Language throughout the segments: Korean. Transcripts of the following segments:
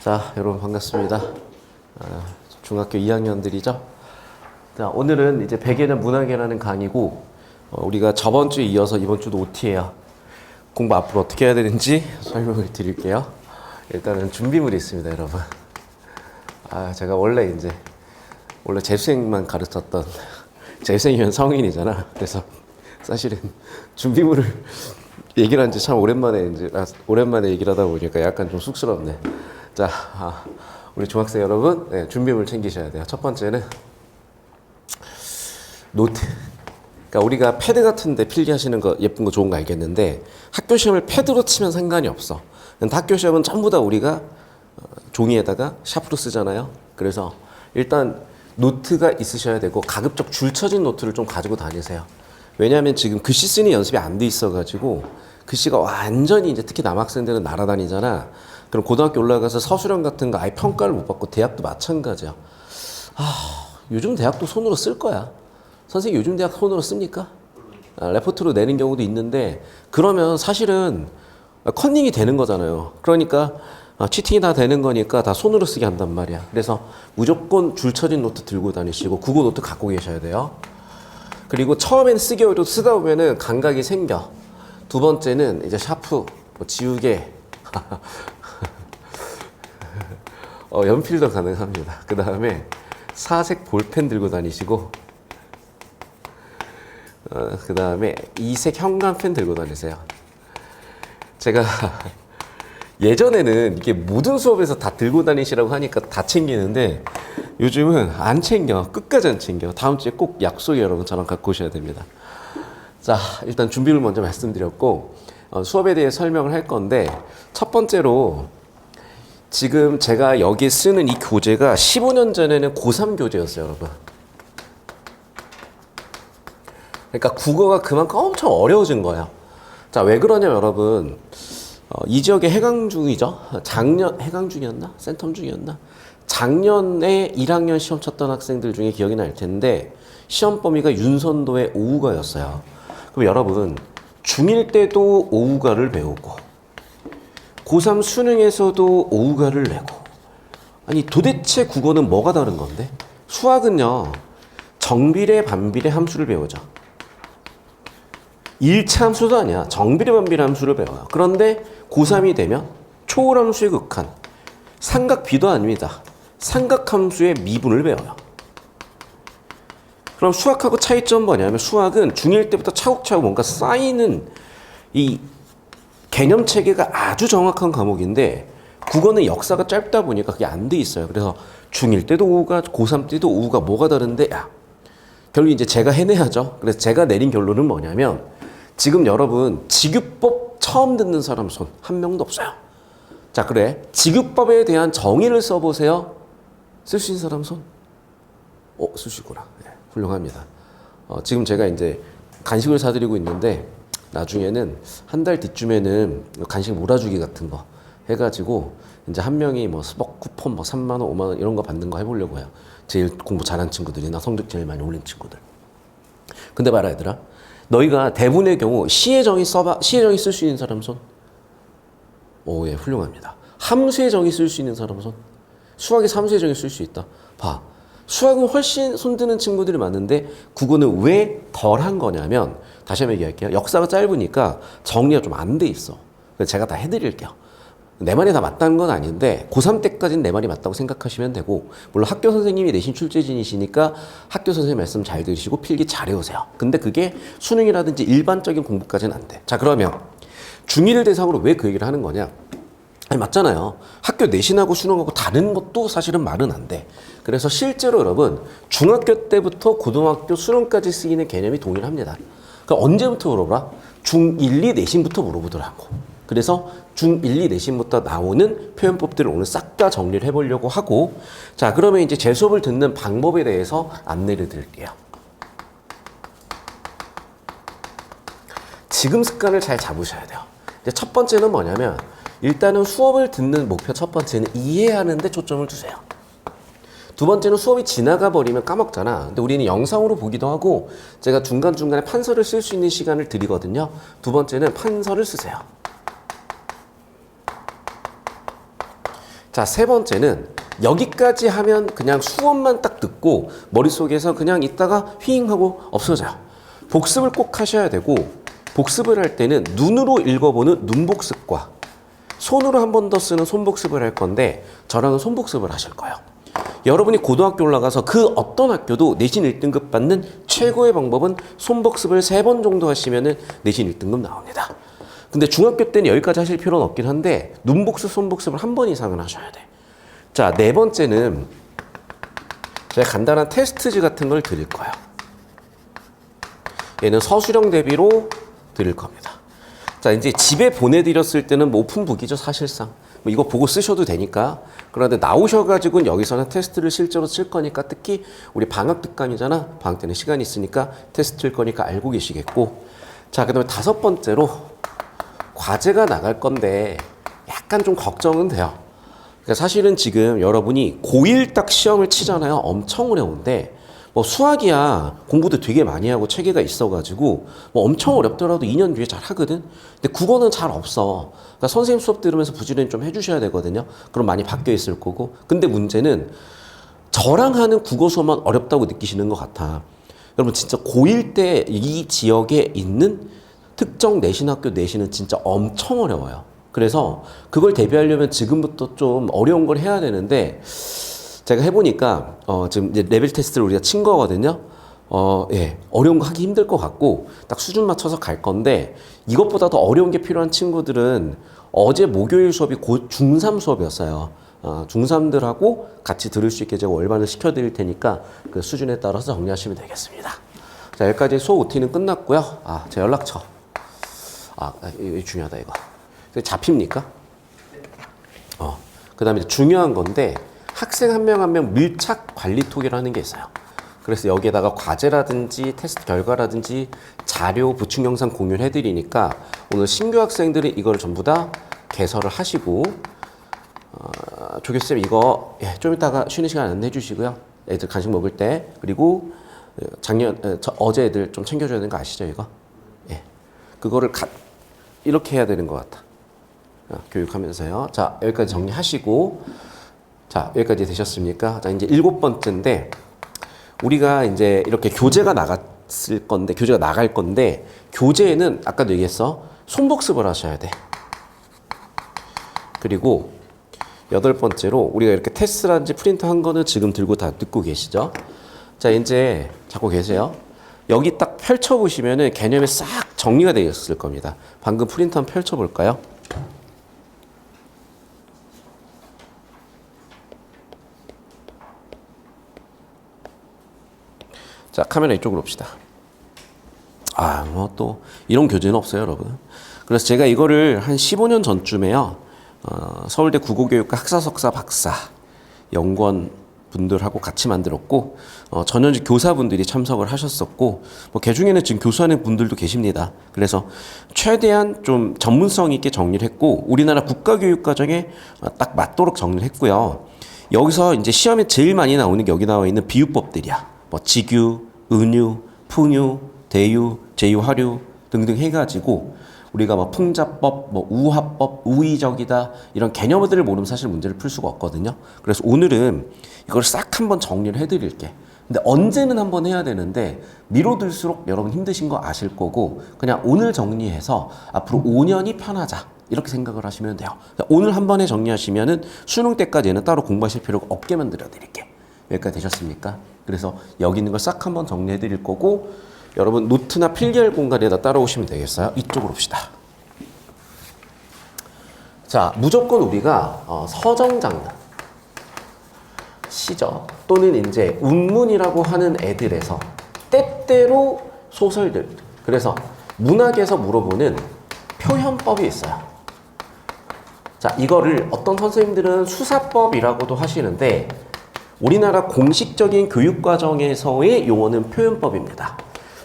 자, 여러분 반갑습니다. 중학교 2학년들이죠. 자, 오늘은 이제 백예는 문학이라는 강의고, 우리가 저번 주에 이어서 이번 주도 OT예요. 공부 앞으로 어떻게 해야 되는지 설명을 드릴게요. 일단은 준비물이 있습니다, 여러분. 제가 원래 재수생만 가르쳤던, 재수생이면 성인이잖아. 그래서 사실은 준비물을 얘기를 한 지 참 오랜만에 얘기를 하다 보니까 약간 좀 쑥스럽네. 자, 우리 중학생 여러분, 네, 준비물 챙기셔야 돼요. 첫 번째는 노트. 그러니까 우리가 패드 같은데 필기하시는 거 예쁜 거 좋은 거 알겠는데, 학교 시험을 패드로 치면 상관이 없어. 근데 학교 시험은 전부 다 우리가 종이에다가 샤프로 쓰잖아요. 그래서 일단 노트가 있으셔야 되고, 가급적 줄 쳐진 노트를 좀 가지고 다니세요. 왜냐하면 지금 글씨 쓰는 연습이 안 돼 있어가지고 글씨가 완전히 이제 특히 남학생들은 날아다니잖아. 그럼 고등학교 올라가서 서술형 같은 거 아예 평가를 못 받고, 대학도 마찬가지야. 요즘 대학도 손으로 쓸 거야. 선생님 요즘 대학 손으로 씁니까? 레포트로 내는 경우도 있는데, 그러면 사실은 컨닝이 되는 거잖아요. 그러니까 치팅이 다 되는 거니까 다 손으로 쓰게 한단 말이야. 그래서 무조건 줄 쳐진 노트 들고 다니시고, 국어 노트 갖고 계셔야 돼요. 그리고 처음엔 쓰기 어려도 쓰다 보면은 감각이 생겨. 두 번째는 이제 샤프, 지우개, 연필도 가능합니다. 그 다음에 사색 볼펜 들고 다니시고, 그 다음에 이색 형광펜 들고 다니세요. 제가 예전에는 이게 모든 수업에서 다 들고 다니시라고 하니까 다 챙기는데, 요즘은 안 챙겨. 끝까지 안 챙겨. 다음 주에 꼭 약속이 여러분 저랑 갖고 오셔야 됩니다. 자, 일단 준비를 먼저 말씀드렸고, 수업에 대해 설명을 할 건데, 첫 번째로 지금 제가 여기 쓰는 이 교재가 15년 전에는 고3 교재였어요, 여러분. 그러니까 국어가 그만큼 엄청 어려워진 거예요. 자, 왜 그러냐면 여러분, 이 지역의 해강 중이죠. 해강 중이었나? 센텀 중이었나? 작년에 1학년 시험 쳤던 학생들 중에 기억이 날 텐데, 시험 범위가 윤선도의 오우가였어요. 그럼 여러분, 중1 때도 오우가를 배우고, 고3 수능에서도 오우가를 내고, 아니 도대체 국어는 뭐가 다른 건데? 수학은요, 정비례, 반비례 함수를 배우죠. 1차 함수도 아니야. 정비례, 반비례 함수를 배워요. 그런데 고3이 되면 초월함수의 극한, 삼각비도 아닙니다. 삼각함수의 미분을 배워요. 그럼 수학하고 차이점 뭐냐면, 수학은 중1 때부터 차곡차곡 뭔가 쌓이는 이 개념 체계가 아주 정확한 과목인데, 국어는 역사가 짧다 보니까 그게 안 돼 있어요. 그래서 중1 때도 오우가, 고3 때도 오우가, 뭐가 다른데? 결국 이제 제가 해내야죠. 그래서 제가 내린 결론은 뭐냐면, 지금 여러분 지규법 처음 듣는 사람 손 한 명도 없어요. 자, 그래, 지규법에 대한 정의를 써보세요. 쓸 수 있는 사람 손? 쓰시구나. 네, 훌륭합니다. 지금 제가 이제 간식을 사드리고 있는데, 나중에는 한 달 뒤쯤에는 간식 몰아주기 같은 거 해가지고, 이제 한 명이 뭐 스벅 쿠폰 뭐 3만 원, 5만 원 이런 거 받는 거 해보려고 해요. 제일 공부 잘한 친구들이나 성적 제일 많이 올린 친구들. 근데 봐라 얘들아, 너희가 대부분의 경우 시의 정의 써봐. 시의 정의 쓸 수 있는 사람 손? 오, 예, 훌륭합니다. 함수의 정의 쓸 수 있는 사람 손? 수학에서 함수의 정의 쓸 수 있다. 봐, 수학은 훨씬 손드는 친구들이 많은데, 국어는 왜 덜한 거냐면, 다시 한번 얘기할게요. 역사가 짧으니까 정리가 좀 안 돼 있어. 그래서 제가 다 해드릴게요. 내 말이 다 맞다는 건 아닌데, 고3 때까지는 내 말이 맞다고 생각하시면 되고, 물론 학교 선생님이 내신 출제진이시니까 학교 선생님 말씀 잘 들으시고 필기 잘 해오세요. 근데 그게 수능이라든지 일반적인 공부까지는 안 돼. 자, 그러면 중1을 대상으로 왜 그 얘기를 하는 거냐? 아니, 맞잖아요. 학교 내신하고 수능하고 다른 것도 사실은 말은 안 돼. 그래서 실제로 여러분, 중학교 때부터 고등학교 수능까지 쓰이는 개념이 동일합니다. 그러니까 언제부터 물어보라? 중1, 2 내신부터 물어보더라고. 그래서 중1, 2 내신부터 나오는 표현법들을 오늘 싹 다 정리를 해보려고 하고, 자, 그러면 이제 제 수업을 듣는 방법에 대해서 안내를 드릴게요. 지금 습관을 잘 잡으셔야 돼요. 이제 첫 번째는 뭐냐면, 일단은 수업을 듣는 목표 첫 번째는 이해하는 데 초점을 두세요. 두 번째는 수업이 지나가 버리면 까먹잖아. 근데 우리는 영상으로 보기도 하고, 제가 중간중간에 판서를 쓸 수 있는 시간을 드리거든요. 두 번째는 판서를 쓰세요. 자, 세 번째는 여기까지 하면 그냥 수업만 딱 듣고 머릿속에서 그냥 있다가 휘잉 하고 없어져요. 복습을 꼭 하셔야 되고, 복습을 할 때는 눈으로 읽어보는 눈복습과 손으로 한 번 더 쓰는 손복습을 할 건데, 저랑은 손복습을 하실 거예요. 여러분이 고등학교 올라가서 그 어떤 학교도 내신 1등급 받는 최고의 방법은 손복습을 3번 정도 하시면 내신 1등급 나옵니다. 근데 중학교 때는 여기까지 하실 필요는 없긴 한데 눈복습, 손복습을 한 번 이상은 하셔야 돼. 자, 네 번째는 제가 간단한 테스트지 같은 걸 드릴 거예요. 얘는 서술형 대비로 드릴 겁니다. 자, 이제 집에 보내드렸을 때는 뭐 오픈북이죠, 사실상. 뭐 이거 보고 쓰셔도 되니까. 그런데 나오셔가지고는 여기서는 테스트를 실제로 칠 거니까, 특히 우리 방학 특강이잖아. 방학 때는 시간이 있으니까 테스트일 거니까 알고 계시겠고. 자, 그 다음에 다섯 번째로 과제가 나갈 건데 약간 좀 걱정은 돼요. 그러니까 사실은 지금 여러분이 고1 딱 시험을 치잖아요. 엄청 어려운데 뭐 수학이야 공부도 되게 많이 하고 체계가 있어가지고 뭐 엄청 어렵더라도 2년 뒤에 잘 하거든. 근데 국어는 잘 없어. 그러니까 선생님 수업 들으면서 부지런히 좀 해주셔야 되거든요. 그럼 많이 바뀌어 있을 거고. 근데 문제는 저랑 하는 국어 수업만 어렵다고 느끼시는 것 같아. 여러분 진짜 고1 때 이 지역에 있는 특정 내신학교 내신은 진짜 엄청 어려워요. 그래서 그걸 대비하려면 지금부터 좀 어려운 걸 해야 되는데, 제가 해보니까 지금 이제 레벨 테스트를 우리가 친 거거든요. 예, 어려운 거 하기 힘들 것 같고 딱 수준 맞춰서 갈 건데, 이것보다 더 어려운 게 필요한 친구들은 어제 목요일 수업이 곧 중3 수업이었어요. 중3들하고 같이 들을 수 있게 제가 월반을 시켜드릴 테니까 그 수준에 따라서 정리하시면 되겠습니다. 자, 여기까지 수업 OT는 끝났고요. 제 연락처. 이거 중요하다, 이거. 잡힙니까? 그 다음에 중요한 건데, 학생 한 명 한 명 밀착 관리톡이라는 게 있어요. 그래서 여기에다가 과제라든지 테스트 결과라든지 자료 보충 영상 공유를 해드리니까 오늘 신규 학생들이 이걸 전부 다 개설을 하시고, 조교쌤 이거 좀 이따가 쉬는 시간 안내해 주시고요. 애들 간식 먹을 때. 그리고 어제 애들 좀 챙겨줘야 되는 거 아시죠, 이거? 예. 그거를 이렇게 해야 되는 것 같아. 교육하면서요. 자, 여기까지 정리하시고, 자, 여기까지 되셨습니까? 자, 이제 7번째인데, 우리가 이제 이렇게 교재가 나갈 건데, 교재에는 아까도 얘기했어. 손복습을 하셔야 돼. 그리고 8번째로 우리가 이렇게 테스트라든지 프린트 한 거는 지금 들고 다 듣고 계시죠? 자, 이제 잡고 계세요. 여기 딱 펼쳐보시면은 개념이 싹 정리가 되어 있을 겁니다. 방금 프린트 한번 펼쳐볼까요? 자, 카메라 이쪽으로 봅시다. 뭐 또 이런 교재는 없어요, 여러분. 그래서 제가 이거를 한 15년 전쯤에요. 서울대 국어교육과 학사석사 박사 연구원 분들하고 같이 만들었고, 전현직 교사분들이 참석을 하셨었고, 뭐 개중에는 지금 교수하는 분들도 계십니다. 그래서 최대한 좀 전문성 있게 정리를 했고, 우리나라 국가교육과정에 딱 맞도록 정리를 했고요. 여기서 이제 시험에 제일 많이 나오는 게 여기 나와 있는 비유법들이야. 뭐 직유, 은유, 풍유, 대유, 제유, 하류 등등 해가지고 우리가 뭐 풍자법, 뭐 우화법, 우의적이다 이런 개념들을 모르면 사실 문제를 풀 수가 없거든요. 그래서 오늘은 이걸 싹 한번 정리를 해드릴게. 근데 언제는 한번 해야 되는데 미뤄둘수록 여러분 힘드신 거 아실 거고, 그냥 오늘 정리해서 앞으로 5년이 편하자 이렇게 생각을 하시면 돼요. 오늘 한 번에 정리하시면은 수능 때까지는 따로 공부하실 필요가 없게 만들어 드릴게. 여기까지 되셨습니까? 그래서 여기 있는 걸 싹 한번 정리해 드릴 거고, 여러분 노트나 필기할 공간에다 따라오시면 되겠어요. 이쪽으로 봅시다. 자, 무조건 우리가 서정 장르, 시적 또는 이제 운문이라고 하는 애들에서 때때로 소설들, 그래서 문학에서 물어보는 표현법이 있어요. 자, 이거를 어떤 선생님들은 수사법이라고도 하시는데, 우리나라 공식적인 교육과정에서의 용어는 표현법입니다.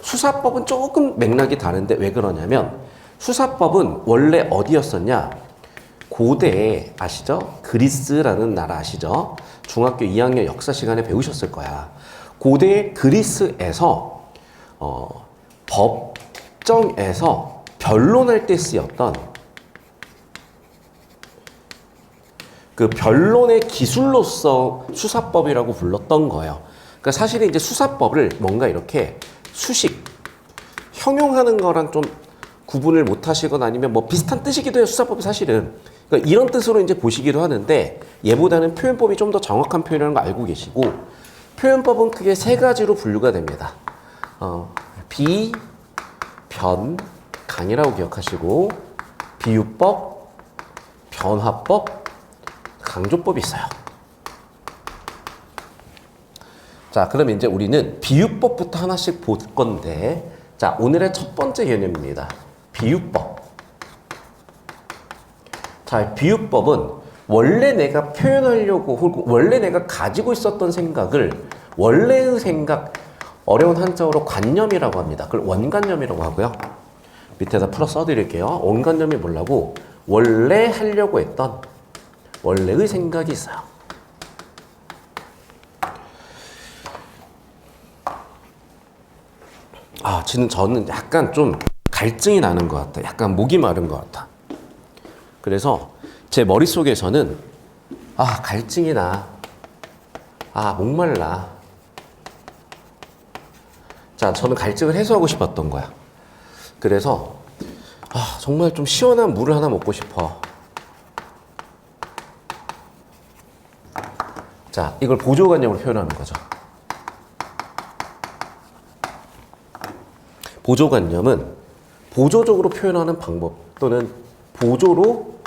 수사법은 조금 맥락이 다른데 왜 그러냐면, 수사법은 원래 어디였었냐? 고대에 아시죠? 그리스라는 나라 아시죠? 중학교 2학년 역사 시간에 배우셨을 거야. 고대 그리스에서 법정에서 변론할 때 쓰였던 그 변론의 기술로서 수사법이라고 불렀던 거예요. 그러니까 사실은 이제 수사법을 뭔가 이렇게 수식, 형용하는 거랑 좀 구분을 못 하시거나 아니면 뭐 비슷한 뜻이기도 해요. 수사법이 사실은. 그러니까 이런 뜻으로 이제 보시기도 하는데 얘보다는 표현법이 좀 더 정확한 표현이라는 거 알고 계시고 표현법은 크게 세 가지로 분류가 됩니다. 비, 변, 강이라고 기억하시고 비유법, 변화법, 강조법이 있어요. 자, 그럼 이제 우리는 비유법부터 하나씩 볼 건데 자, 오늘의 첫 번째 개념입니다. 비유법. 자, 비유법은 원래 내가 표현하려고 혹은 원래 내가 가지고 있었던 생각을 원래의 생각, 어려운 한자어로 관념이라고 합니다. 그걸 원관념이라고 하고요. 밑에다 풀어 써드릴게요. 원관념이 뭐라고? 원래 하려고 했던 원래의 생각이 있어요. 저는 약간 좀 갈증이 나는 것 같다. 약간 목이 마른 것 같다. 그래서 제 머릿속에서는 갈증이 나. 목말라. 자, 저는 갈증을 해소하고 싶었던 거야. 그래서 정말 좀 시원한 물을 하나 먹고 싶어. 자, 이걸 보조관념으로 표현하는 거죠. 보조관념은 보조적으로 표현하는 방법 또는 보조로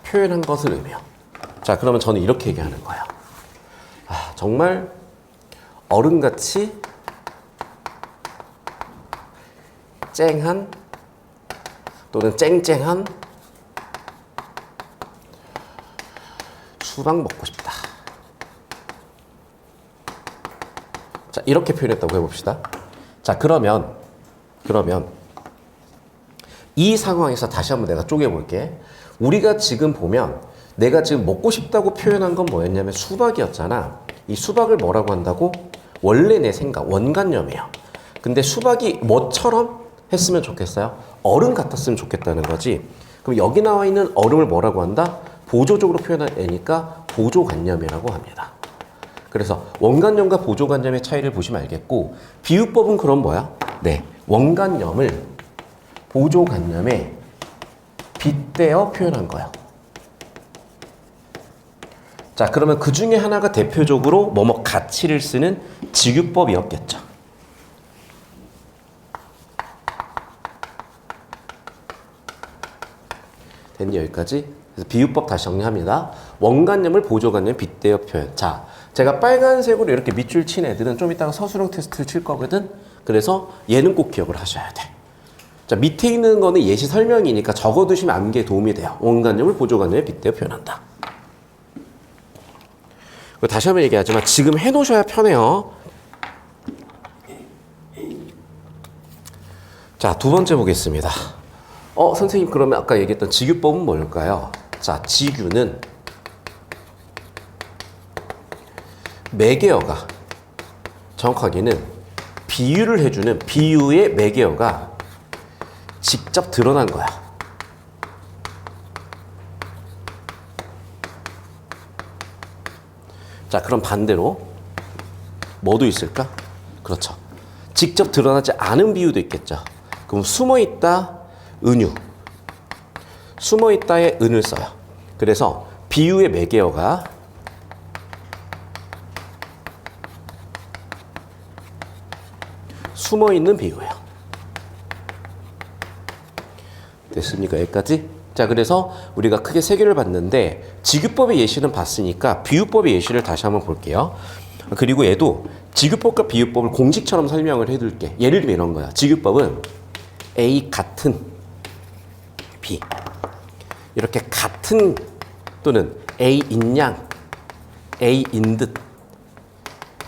표현한 것을 의미해요. 자, 그러면 저는 이렇게 얘기하는 거예요. 정말 어른같이 쨍한 또는 쨍쨍한 수박 먹고 싶다. 자, 이렇게 표현했다고 해봅시다. 자, 그러면 이 상황에서 다시 한번 내가 쪼개볼게. 우리가 지금 보면 내가 지금 먹고 싶다고 표현한 건 뭐였냐면 수박이었잖아. 이 수박을 뭐라고 한다고? 원래 내 생각, 원관념이에요. 근데 수박이 뭐처럼 했으면 좋겠어요? 얼음 같았으면 좋겠다는 거지. 그럼 여기 나와 있는 얼음을 뭐라고 한다? 보조적으로 표현한 애니까 보조관념이라고 합니다. 그래서 원관념과 보조관념의 차이를 보시면 알겠고 비유법은 그럼 뭐야? 네, 원관념을 보조관념에 빗대어 표현한 거예요. 자, 그러면 그 중에 하나가 대표적으로 뭐뭐 가치를 쓰는 직유법이었겠죠. 됐니? 여기까지? 그래서 비유법 다시 정리합니다. 원관념을 보조관념에 빗대어 표현. 자, 제가 빨간색으로 이렇게 밑줄 친 애들은 좀 이따가 서술형 테스트를 칠 거거든. 그래서 얘는 꼭 기억을 하셔야 돼. 자, 밑에 있는 거는 예시 설명이니까 적어두시면 암기에 도움이 돼요. 원관념을 보조관념에 빗대어 표현한다. 다시 한번 얘기하지만 지금 해놓으셔야 편해요. 자, 두 번째 보겠습니다. 선생님 그러면 아까 얘기했던 직유법은 뭘까요? 자, 직유는 매개어가 정확하게는 비유를 해주는 비유의 매개어가 직접 드러난 거야. 자, 그럼 반대로 뭐도 있을까? 그렇죠. 직접 드러나지 않은 비유도 있겠죠. 그럼 숨어있다, 은유. 숨어있다에 은을 써요. 그래서 비유의 매개어가 숨어있는 비유예요. 됐습니까? 여기까지? 자, 그래서 우리가 크게 세 개를 봤는데 직유법의 예시는 봤으니까 비유법의 예시를 다시 한번 볼게요. 그리고 얘도 직유법과 비유법을 공식처럼 설명을 해둘게. 예를 들면 이런 거야. 직유법은 A 같은 B 이렇게 같은 또는 A인 양 A인 듯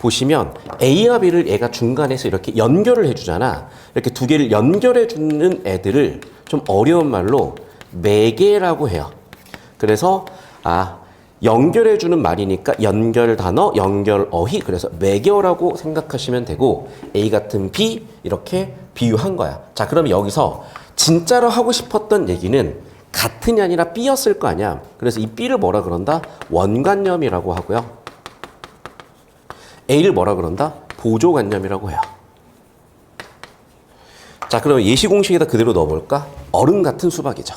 보시면 A와 B를 얘가 중간에서 이렇게 연결을 해주잖아. 이렇게 두 개를 연결해주는 애들을 좀 어려운 말로 매개라고 해요. 그래서 연결해주는 말이니까 연결 단어, 연결 어휘. 그래서 매개어라고 생각하시면 되고 A 같은 B 이렇게 비유한 거야. 자, 그럼 여기서 진짜로 하고 싶었던 얘기는 같은이 아니라 B였을 거 아니야. 그래서 이 B를 뭐라 그런다? 원관념이라고 하고요. A를 뭐라 그런다? 보조관념이라고 해요. 자, 그러면 예시 공식에다 그대로 넣어볼까? 얼음 같은 수박이죠.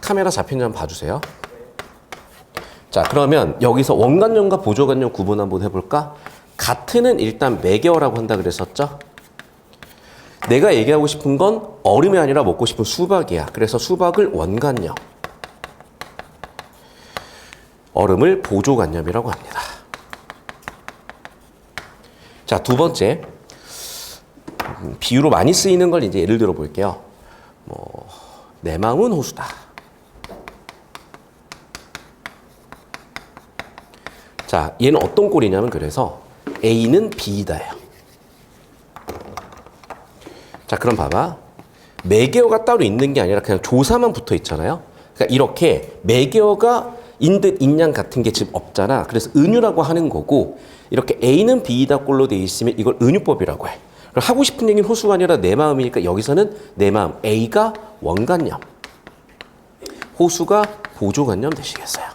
카메라 잡힌지 한번 봐주세요. 자, 그러면 여기서 원관념과 보조관념 구분 한번 해볼까? 같은은 일단 매개어라고 한다 그랬었죠? 내가 얘기하고 싶은 건 얼음이 아니라 먹고 싶은 수박이야. 그래서 수박을 원관념, 얼음을 보조관념이라고 합니다. 자, 두 번째, 비유로 많이 쓰이는 걸 이제 예를 들어 볼게요. 내 마음은 호수다. 자, 얘는 어떤 꼴이냐면 그래서 A는 B다예요. 자, 그럼 봐봐. 매개어가 따로 있는 게 아니라 그냥 조사만 붙어 있잖아요. 그러니까 이렇게 매개어가 인듯 인양 같은 게 지금 없잖아. 그래서 은유라고 하는 거고, 이렇게 A는 B이다 꼴로 돼 있으면 이걸 은유법이라고 해. 그럼 하고 싶은 얘기는 호수가 아니라 내 마음이니까 여기서는 내 마음, A가 원관념, 호수가 보조관념 되시겠어요.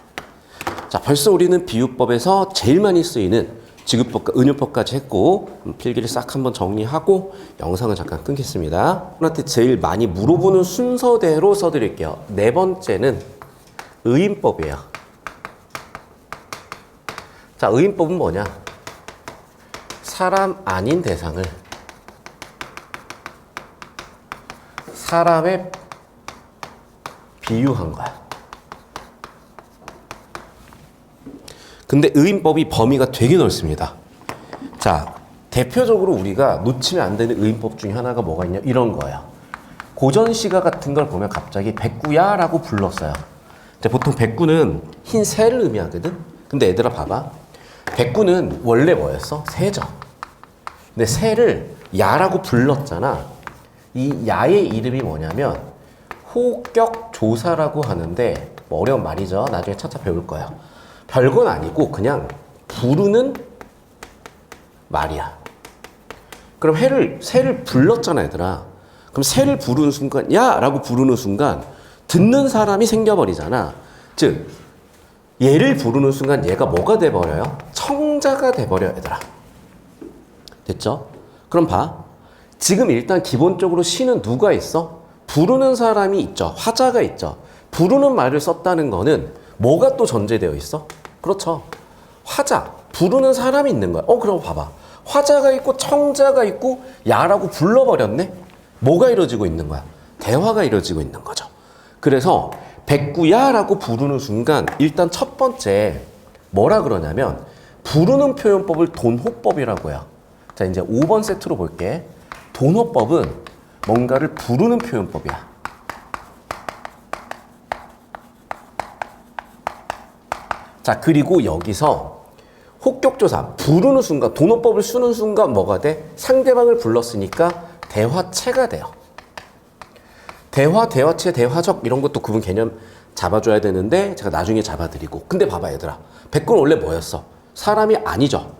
자, 벌써 우리는 비유법에서 제일 많이 쓰이는 지급법과 은유법까지 했고, 필기를 싹 한번 정리하고 영상을 잠깐 끊겠습니다. 분한테 제일 많이 물어보는 순서대로 써드릴게요. 네 번째는 의인법이에요. 자, 의인법은 뭐냐? 사람 아닌 대상을 사람에 비유한 거야. 근데 의인법이 범위가 되게 넓습니다. 자, 대표적으로 우리가 놓치면 안 되는 의인법 중에 하나가 뭐가 있냐? 이런 거예요. 고전시가 같은 걸 보면 갑자기 백구야 라고 불렀어요. 보통 백구는 흰 새를 의미하거든? 근데 얘들아 봐봐. 백구는 원래 뭐였어? 새죠. 근데 새를 야라고 불렀잖아. 이 야의 이름이 뭐냐면 호격조사라고 하는데 뭐 어려운 말이죠. 나중에 차차 배울 거예요. 별건 아니고 그냥 부르는 말이야. 그럼 새를 불렀잖아, 얘들아. 그럼 새를 부르는 순간, 야! 라고 부르는 순간 듣는 사람이 생겨버리잖아. 즉, 얘를 부르는 순간 얘가 뭐가 돼버려요? 청자가 돼버려요, 얘들아. 됐죠? 그럼 봐. 지금 일단 기본적으로 시는 누가 있어? 부르는 사람이 있죠. 화자가 있죠. 부르는 말을 썼다는 거는 뭐가 또 전제되어 있어? 그렇죠. 화자, 부르는 사람이 있는 거야. 그럼 봐봐. 화자가 있고 청자가 있고 야라고 불러버렸네? 뭐가 이루어지고 있는 거야? 대화가 이루어지고 있는 거죠. 그래서 백구야라고 부르는 순간 일단 첫 번째 뭐라 그러냐면 부르는 표현법을 돈호법이라고 해요. 자, 이제 5번 세트로 볼게. 돈호법은 뭔가를 부르는 표현법이야. 자, 그리고 여기서 호격조사, 부르는 순간, 돈호법을 쓰는 순간 뭐가 돼? 상대방을 불렀으니까 대화체가 돼요. 대화, 대화체, 대화적 이런 것도 구분 개념 잡아줘야 되는데 제가 나중에 잡아드리고. 근데 봐봐 얘들아. 백구는 원래 뭐였어? 사람이 아니죠.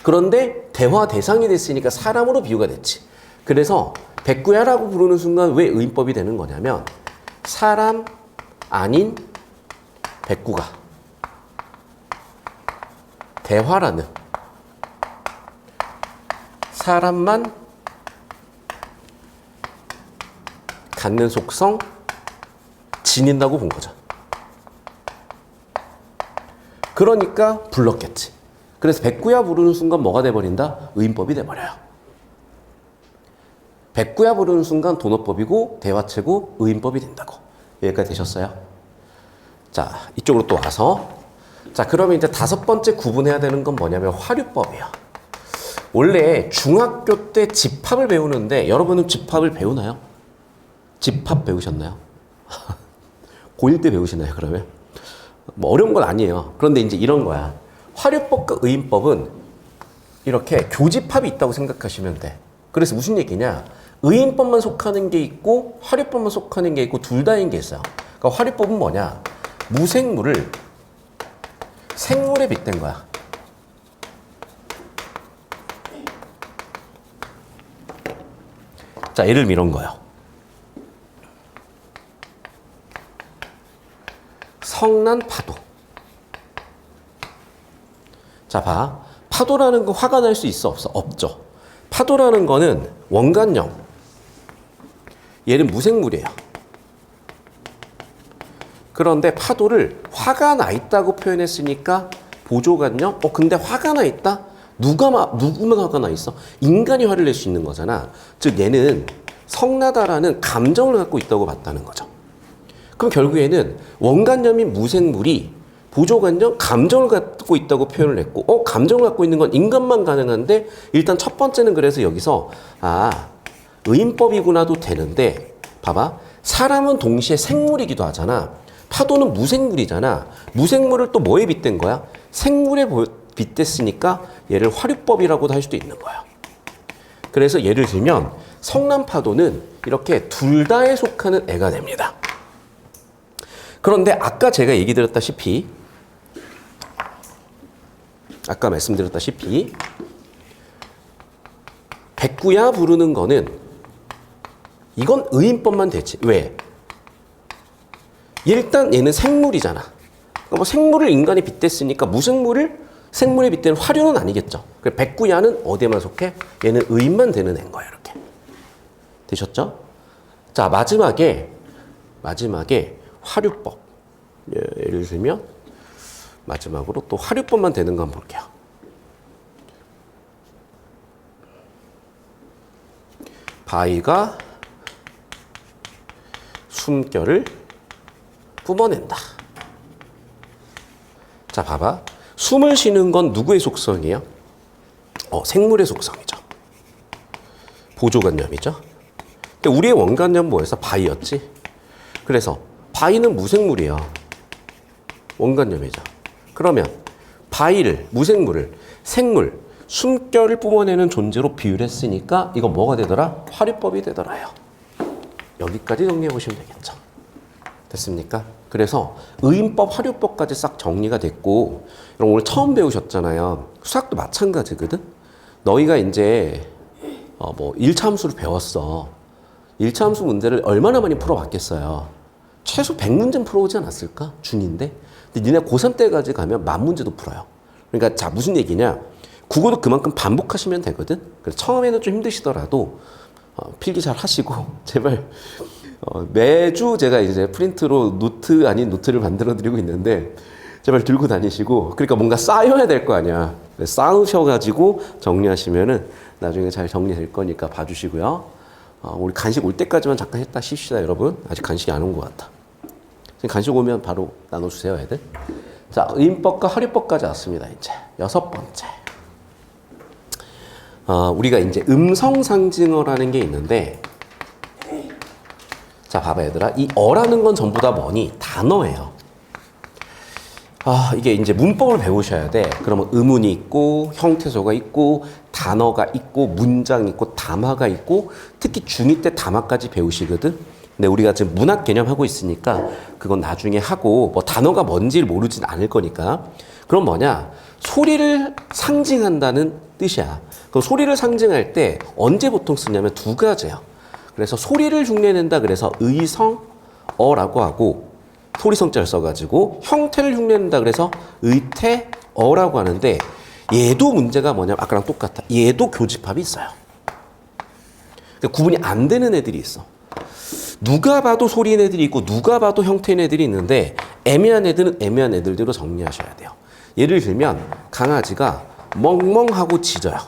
그런데 대화 대상이 됐으니까 사람으로 비유가 됐지. 그래서 백구야라고 부르는 순간 왜 의인법이 되는 거냐면 사람 아닌 백구가 대화라는 사람만 갖는 속성 지닌다고 본 거죠. 그러니까 불렀겠지. 그래서 백구야 부르는 순간 뭐가 돼버린다? 의인법이 돼버려요. 백구야 부르는 순간 돈어법이고 대화체고 의인법이 된다고. 여기까지 되셨어요? 자, 이쪽으로 또 와서 자, 그러면 이제 다섯 번째 구분해야 되는 건 뭐냐면 화류법이에요. 원래 중학교 때 집합을 배우는데 여러분은 집합을 배우나요? 집합 배우셨나요? 고1 때 배우시나요, 그러면? 뭐 어려운 건 아니에요. 그런데 이제 이런 거야. 화류법과 의인법은 이렇게 교집합이 있다고 생각하시면 돼. 그래서 무슨 얘기냐? 의인법만 속하는 게 있고 화류법만 속하는 게 있고 둘 다인 게 있어요. 그러니까 화류법은 뭐냐? 무생물을 생물에 빗댄 거야. 자, 예를 이런 거요. 성난 파도. 자, 봐. 파도라는 거 화가 날 수 있어, 없어? 없죠. 파도라는 거는 원간형. 얘는 무생물이에요. 그런데 파도를 화가 나 있다고 표현했으니까 보조간형? 근데 화가 나 있다? 누구만 화가 나 있어? 인간이 화를 낼 수 있는 거잖아. 즉, 얘는 성나다라는 감정을 갖고 있다고 봤다는 거죠. 그럼 결국에는 원간염인 무생물이 보조간염 감정을 갖고 있다고 표현을 했고, 감정을 갖고 있는 건 인간만 가능한데, 일단 첫 번째는 그래서 여기서, 의인법이구나도 되는데, 봐봐. 사람은 동시에 생물이기도 하잖아. 파도는 무생물이잖아. 무생물을 또 뭐에 빗댄 거야? 생물에 빗댔으니까 얘를 화류법이라고도 할 수도 있는 거야. 그래서 예를 들면 성난파도는 이렇게 둘 다에 속하는 애가 됩니다. 그런데 아까 제가 얘기 드렸다시피 백구야 부르는 거는 이건 의인법만 되지. 왜? 일단 얘는 생물이잖아. 그러니까 뭐 생물을 인간에 빗댔으니까 무생물을 생물에 빗대는 화류는 아니겠죠. 백구야는 어디에만 속해? 얘는 의인만 되는 애인 거야. 이렇게. 되셨죠? 자, 마지막에 화류법. 예를 들면 마지막으로 또 화류법만 되는 거 한번 볼게요. 바위가 숨결을 뿜어낸다. 자, 봐봐. 숨을 쉬는 건 누구의 속성이에요? 생물의 속성이죠. 보조간염이죠. 근데 우리의 원간염 뭐였어? 바위였지. 그래서 바위는 무생물이에요. 원간염이죠. 그러면 바위를, 무생물을 생물, 숨결을 뿜어내는 존재로 비유했으니까 이거 뭐가 되더라? 화류법이 되더라요. 여기까지 정리해 보시면 되겠죠. 됐습니까? 그래서 의인법, 화류법까지 싹 정리가 됐고, 여러분 오늘 처음 배우셨잖아요. 수학도 마찬가지거든. 너희가 이제 1차 함수를 배웠어. 1차 함수 문제를 얼마나 많이 풀어봤겠어요. 최소 100문제는 풀어오지 않았을까? 중인데. 근데 니네 고3 때까지 가면 10,000문제도 풀어요. 그러니까 자, 무슨 얘기냐? 국어도 그만큼 반복하시면 되거든. 그래서 처음에는 좀 힘드시더라도 필기 잘 하시고 제발 매주 제가 이제 프린트로 노트 아닌 노트를 만들어 드리고 있는데 제발 들고 다니시고, 그러니까 뭔가 쌓여야 될 거 아니야. 쌓으셔가지고 정리하시면은 나중에 잘 정리될 거니까 봐주시고요. 우리 간식 올 때까지만 잠깐 했다 쉽시다, 여러분. 아직 간식이 안 온 것 같다. 간식 오면 바로 나눠주세요, 애들. 자, 의인법과 화류법까지 왔습니다. 이제 6번째. 우리가 이제 음성상징어라는 게 있는데, 자, 봐봐, 얘들아. 이 어라는 건 전부 다 뭐니? 단어예요. 이게 이제 문법을 배우셔야 돼. 그러면 의문이 있고, 형태소가 있고, 단어가 있고, 문장이 있고, 담화가 있고, 특히 중2 때 담화까지 배우시거든? 근데 우리가 지금 문학 개념 하고 있으니까 그건 나중에 하고, 뭐 단어가 뭔지를 모르진 않을 거니까. 그럼 뭐냐? 소리를 상징한다는 뜻이야. 그럼 소리를 상징할 때 언제 보통 쓰냐면 두 가지예요. 그래서 소리를 흉내낸다 그래서 의성어라고 하고, 소리성자를 써가지고 형태를 흉내낸다 그래서 의태어라고 하는데, 얘도 문제가 뭐냐면 아까랑 똑같아. 얘도 교집합이 있어요. 그러니까 구분이 안 되는 애들이 있어. 누가 봐도 소리인 애들이 있고 누가 봐도 형태인 애들이 있는데, 애매한 애들은 애매한 애들대로 정리하셔야 돼요. 예를 들면 강아지가 멍멍하고 짖어요.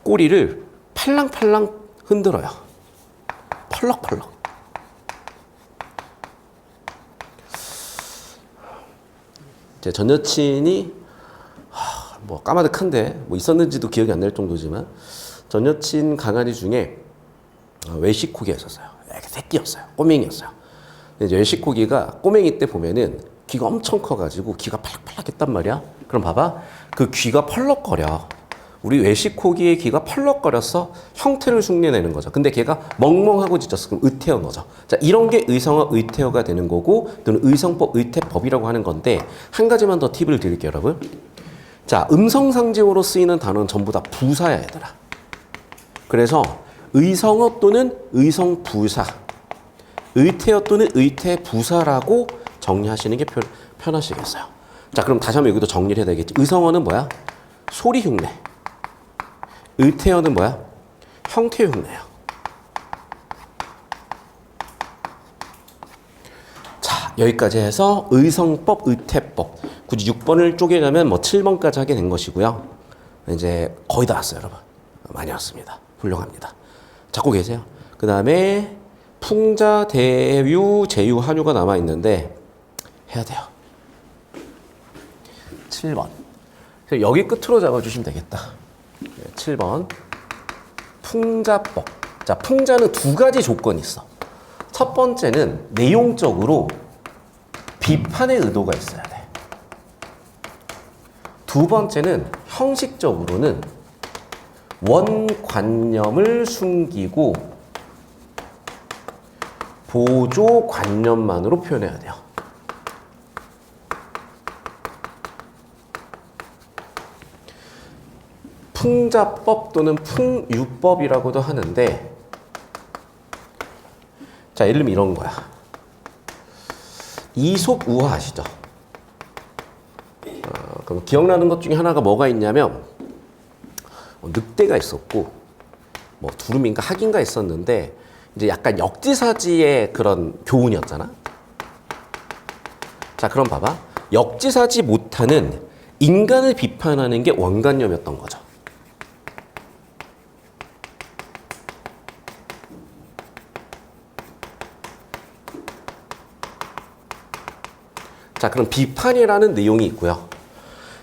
꼬리를 팔랑팔랑 흔들어요. 펄럭펄럭. 제 전 여친이 뭐 까마득한데 뭐 있었는지도 기억이 안 날 정도지만, 전 여친 강아지 중에 외식코기가 있었어요. 새끼였어요. 꼬맹이였어요. 이제 외식코기가 꼬맹이 때 보면은 귀가 엄청 커가지고 귀가 팔락팔락했단 말이야. 그럼 봐봐, 그 귀가 펄럭거려. 우리 외식코기의 귀가 펄럭거려서 형태를 흉내내는 거죠. 근데 걔가 멍멍하고 짖었어. 그럼 의태어인 거죠. 자, 이런 게 의성어, 의태어가 되는 거고, 또는 의성법, 의태법이라고 하는 건데, 한 가지만 더 팁을 드릴게요, 여러분. 자, 음성상징어로 쓰이는 단어는 전부 다 부사야, 얘들아. 그래서 의성어 또는 의성부사, 의태어 또는 의태부사라고 정리하시는 게 편하시겠어요. 자, 그럼 다시 한번 여기도 정리를 해야 되겠지. 의성어는 뭐야? 소리 흉내. 의태어는 뭐야? 형태 흉내야. 자, 여기까지 해서 의성법, 의태법. 굳이 6번을 쪼개려면 뭐 7번까지 하게 된 것이고요. 이제 거의 다 왔어요, 여러분. 많이 왔습니다. 훌륭합니다. 잡고 계세요. 그 다음에 풍자, 대유, 제유, 한유가 남아있는데 해야 돼요. 7번. 여기 끝으로 잡아주시면 되겠다. 7번. 풍자법. 자, 풍자는 두 가지 조건이 있어. 첫 번째는 내용적으로 비판의 의도가 있어야 돼. 두 번째는 형식적으로는 원관념을 숨기고 보조관념만으로 표현해야 돼요. 풍자법 또는 풍유법이라고도 하는데, 자, 예를 들면 이런 거야. 이솝우화 아시죠? 그럼 기억나는 것 중에 하나가 뭐가 있냐면, 늑대가 있었고, 뭐 두루미인가 학인가 있었는데, 이제 약간 역지사지의 그런 교훈이었잖아. 자, 그럼 봐봐. 역지사지 못하는 인간을 비판하는 게 원관념이었던 거죠. 자, 그럼 비판이라는 내용이 있고요.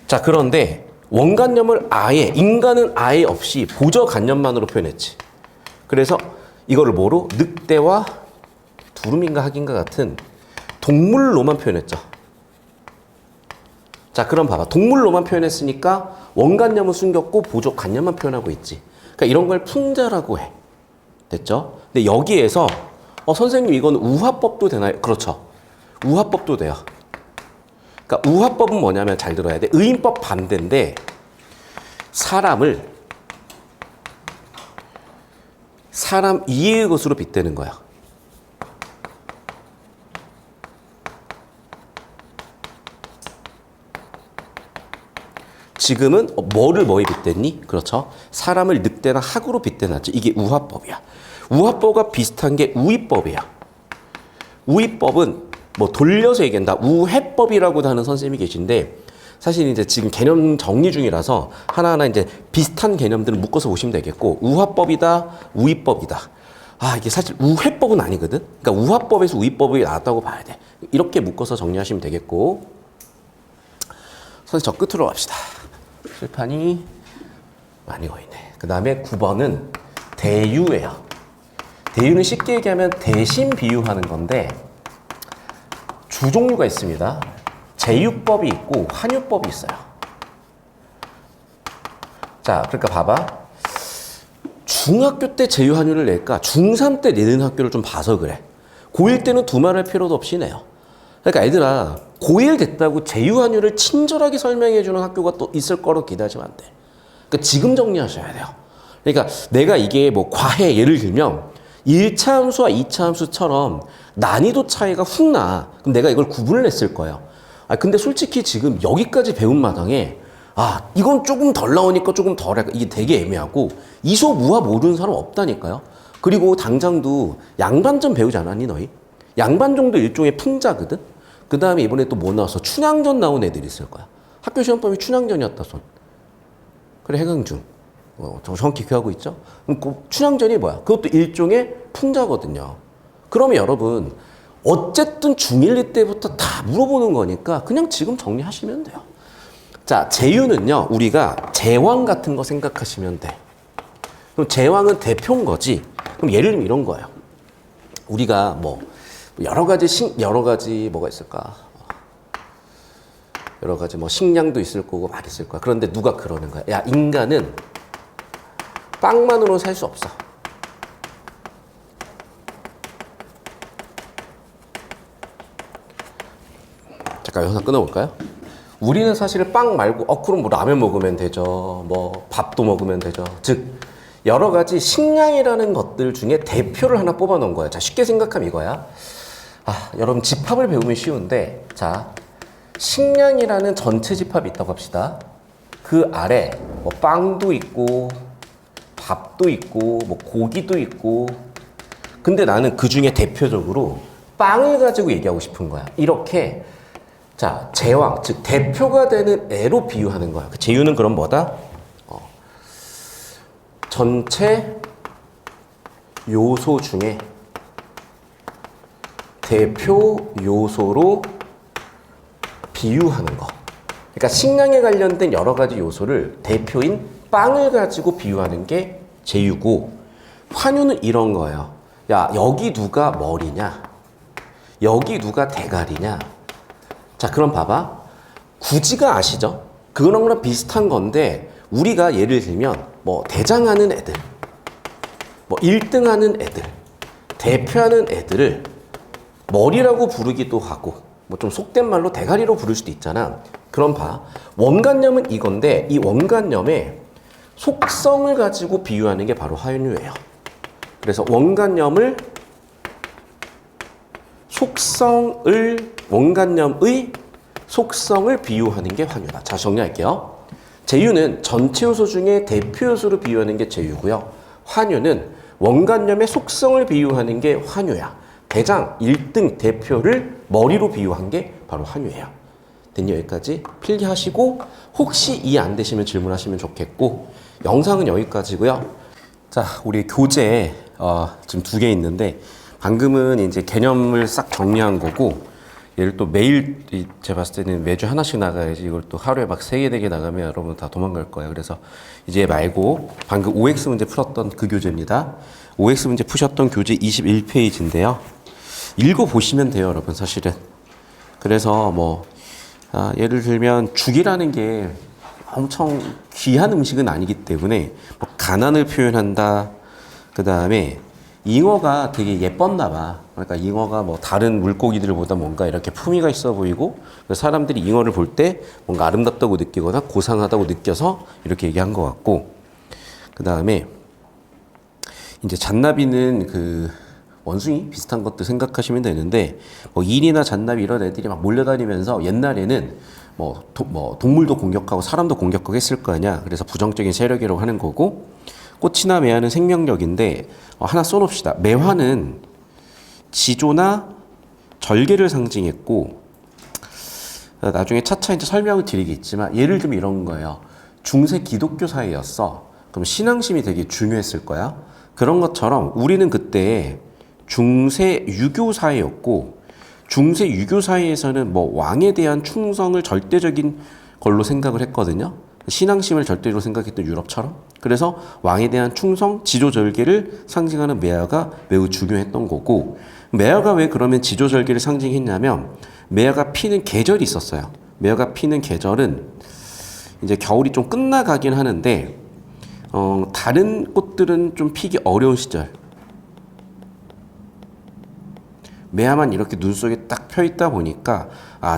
자, 그런데 원관념을 아예, 인간은 아예 없이 보조관념만으로 표현했지. 그래서 이거를 뭐로? 늑대와 두루미인가 학인가 같은 동물로만 표현했죠. 자, 그럼 봐봐. 동물로만 표현했으니까 원관념은 숨겼고 보조관념만 표현하고 있지. 그러니까 이런 걸 풍자라고 해. 됐죠? 근데 여기에서 선생님 이건 우화법도 되나요? 그렇죠. 우화법도 돼요. 그러니까 우화법은 뭐냐면 잘 들어야 돼. 의인법 반대인데 사람 이해의 것으로 빗대는 거야. 지금은 뭐에 빗댔니? 그렇죠. 사람을 늑대나 학으로 빗대놨죠. 이게 우화법이야. 우화법과 비슷한 게 우위법이야. 우위법은 뭐 돌려서 얘기한다. 우회법이라고도 하는 선생님이 계신데, 사실 이제 지금 개념 정리 중이라서 하나하나 이제 비슷한 개념들을 묶어서 보시면 되겠고, 우화법이다, 우위법이다. 이게 사실 우회법은 아니거든. 그러니까 우화법에서 우위법이 나왔다고 봐야 돼. 이렇게 묶어서 정리하시면 되겠고, 선생님 저 끝으로 갑시다. 칠판이 많이 거있네. 그 다음에 9번은 대유예요. 대유는 쉽게 얘기하면 대신 비유하는 건데, 두 종류가 있습니다. 제유법이 있고 환유법이 있어요. 자, 그러니까 봐봐. 중학교 때 제유 환유를 낼까? 중3 때 내는 학교를 좀 봐서 그래. 고1 때는 두말할 필요도 없이 내요. 그러니까 애들아, 고1 됐다고 제유 환유를 친절하게 설명해 주는 학교가 또 있을 거로 기대하시면 안 돼. 그러니까 지금 정리하셔야 돼요. 그러니까 내가 이게 뭐 과해 예를 들면 1차 함수와 2차 함수처럼 난이도 차이가 훅 나. 그럼 내가 이걸 구분을 했을 거예요. 근데 솔직히 지금 여기까지 배운 마당에 이건 조금 덜 나오니까 조금 덜 할까. 이게 되게 애매하고 이솝 우화 모르는 사람 없다니까요. 그리고 당장도 양반전 배우지 않았니 너희? 양반전도 일종의 풍자거든. 그 다음에 이번에 또 뭐 나왔어? 춘향전 나온 애들이 있을 거야. 학교 시험범위 춘향전이었다 손. 그래 해강중. 정확히 기억하고 있죠? 그럼 그 춘향전이 뭐야? 그것도 일종의 풍자거든요. 그러면 여러분 어쨌든 중1, 2 때부터 다 물어보는 거니까 그냥 지금 정리하시면 돼요. 자, 제유는요, 우리가 제왕 같은 거 생각하시면 돼. 그럼 제왕은 대표인 거지. 그럼 예를 들면 이런 거예요. 우리가 뭐 여러 가지 뭐가 있을까? 여러 가지 뭐 식량도 있을 거고 막 있을 거야. 그런데 누가 그러는 거야? 야, 인간은 빵만으로는 살 수 없어. 잠깐 영상 끊어볼까요? 우리는 사실 빵 말고 그럼 뭐 라면 먹으면 되죠. 뭐 밥도 먹으면 되죠. 즉 여러 가지 식량이라는 것들 중에 대표를 하나 뽑아 놓은 거예요. 자, 쉽게 생각하면 이거야. 여러분 집합을 배우면 쉬운데, 자, 식량이라는 전체 집합이 있다고 합시다. 그 아래 뭐 빵도 있고 밥도 있고 뭐 고기도 있고, 근데 나는 그 중에 대표적으로 빵을 가지고 얘기하고 싶은 거야. 이렇게, 자, 제왕, 즉 대표가 되는 애로 비유하는 거야. 그 제유는 그럼 뭐다? 전체 요소 중에 대표 요소로 비유하는 거. 그러니까 식량에 관련된 여러 가지 요소를 대표인 빵을 가지고 비유하는 게 제유고, 환유는 이런 거예요. 야, 여기 누가 머리냐? 여기 누가 대가리냐? 자, 그럼 봐봐. 구지가 아시죠? 그런 거랑 비슷한 건데, 우리가 예를 들면 뭐 대장하는 애들, 뭐 1등하는 애들, 대표하는 애들을 머리라고 부르기도 하고, 뭐 좀 속된 말로 대가리로 부를 수도 있잖아. 그럼 봐. 원관념은 이건데, 이 원관념의 속성을 가지고 비유하는 게 바로 환유예요. 그래서 원관념의 속성을 비유하는 게 환유다. 자, 정리할게요. 제유는 전체 요소 중에 대표 요소로 비유하는 게 제유고요. 환유는 원관념의 속성을 비유하는 게 환유야. 대장, 1등 대표를 머리로 비유한 게 바로 환유예요. 됐니? 여기까지 필기하시고, 혹시 이해 안 되시면 질문하시면 좋겠고, 영상은 여기까지고요. 자, 우리 교재 지금 2개 있는데, 방금은 이제 개념을 싹 정리한 거고, 얘를 또 매일, 제가 봤을 때는 매주 하나씩 나가야지, 이걸 또 하루에 막 3개, 4개 나가면 여러분 다 도망갈 거예요. 그래서 이제 말고 방금 OX 문제 풀었던 그 교재입니다. OX 문제 푸셨던 교재 21페이지인데요. 읽어보시면 돼요, 여러분, 사실은. 그래서 뭐, 예를 들면 죽이라는 게 엄청 귀한 음식은 아니기 때문에 뭐 가난을 표현한다. 그 다음에 잉어가 되게 예뻤나 봐. 그러니까 잉어가 뭐 다른 물고기들보다 뭔가 이렇게 품위가 있어 보이고, 사람들이 잉어를 볼 때 뭔가 아름답다고 느끼거나 고상하다고 느껴서 이렇게 얘기한 것 같고, 그 다음에 이제 잔나비는 그 원숭이 비슷한 것도 생각하시면 되는데, 뭐 일이나 잔나비 이런 애들이 막 몰려다니면서 옛날에는 뭐 동물도 공격하고 사람도 공격하고 했을 거 아니야. 그래서 부정적인 세력이라고 하는 거고, 꽃이나 매화는 생명력인데, 하나 써놓읍시다. 매화는 지조나 절개를 상징했고, 나중에 차차 이제 설명을 드리겠지만, 예를 들면 이런 거예요. 중세 기독교 사회였어. 그럼 신앙심이 되게 중요했을 거야. 그런 것처럼 우리는 그때 중세 유교 사회였고, 중세 유교 사회에서는 뭐 왕에 대한 충성을 절대적인 걸로 생각을 했거든요. 신앙심을 절대로 생각했던 유럽처럼. 그래서 왕에 대한 충성, 지조절개를 상징하는 매화가 매우 중요했던 거고, 매화가 왜 그러면 지조절개를 상징했냐면, 매화가 피는 계절이 있었어요. 매화가 피는 계절은 이제 겨울이 좀 끝나가긴 하는데, 다른 꽃들은 좀 피기 어려운 시절. 매화만 이렇게 눈 속에 딱 펴 있다 보니까,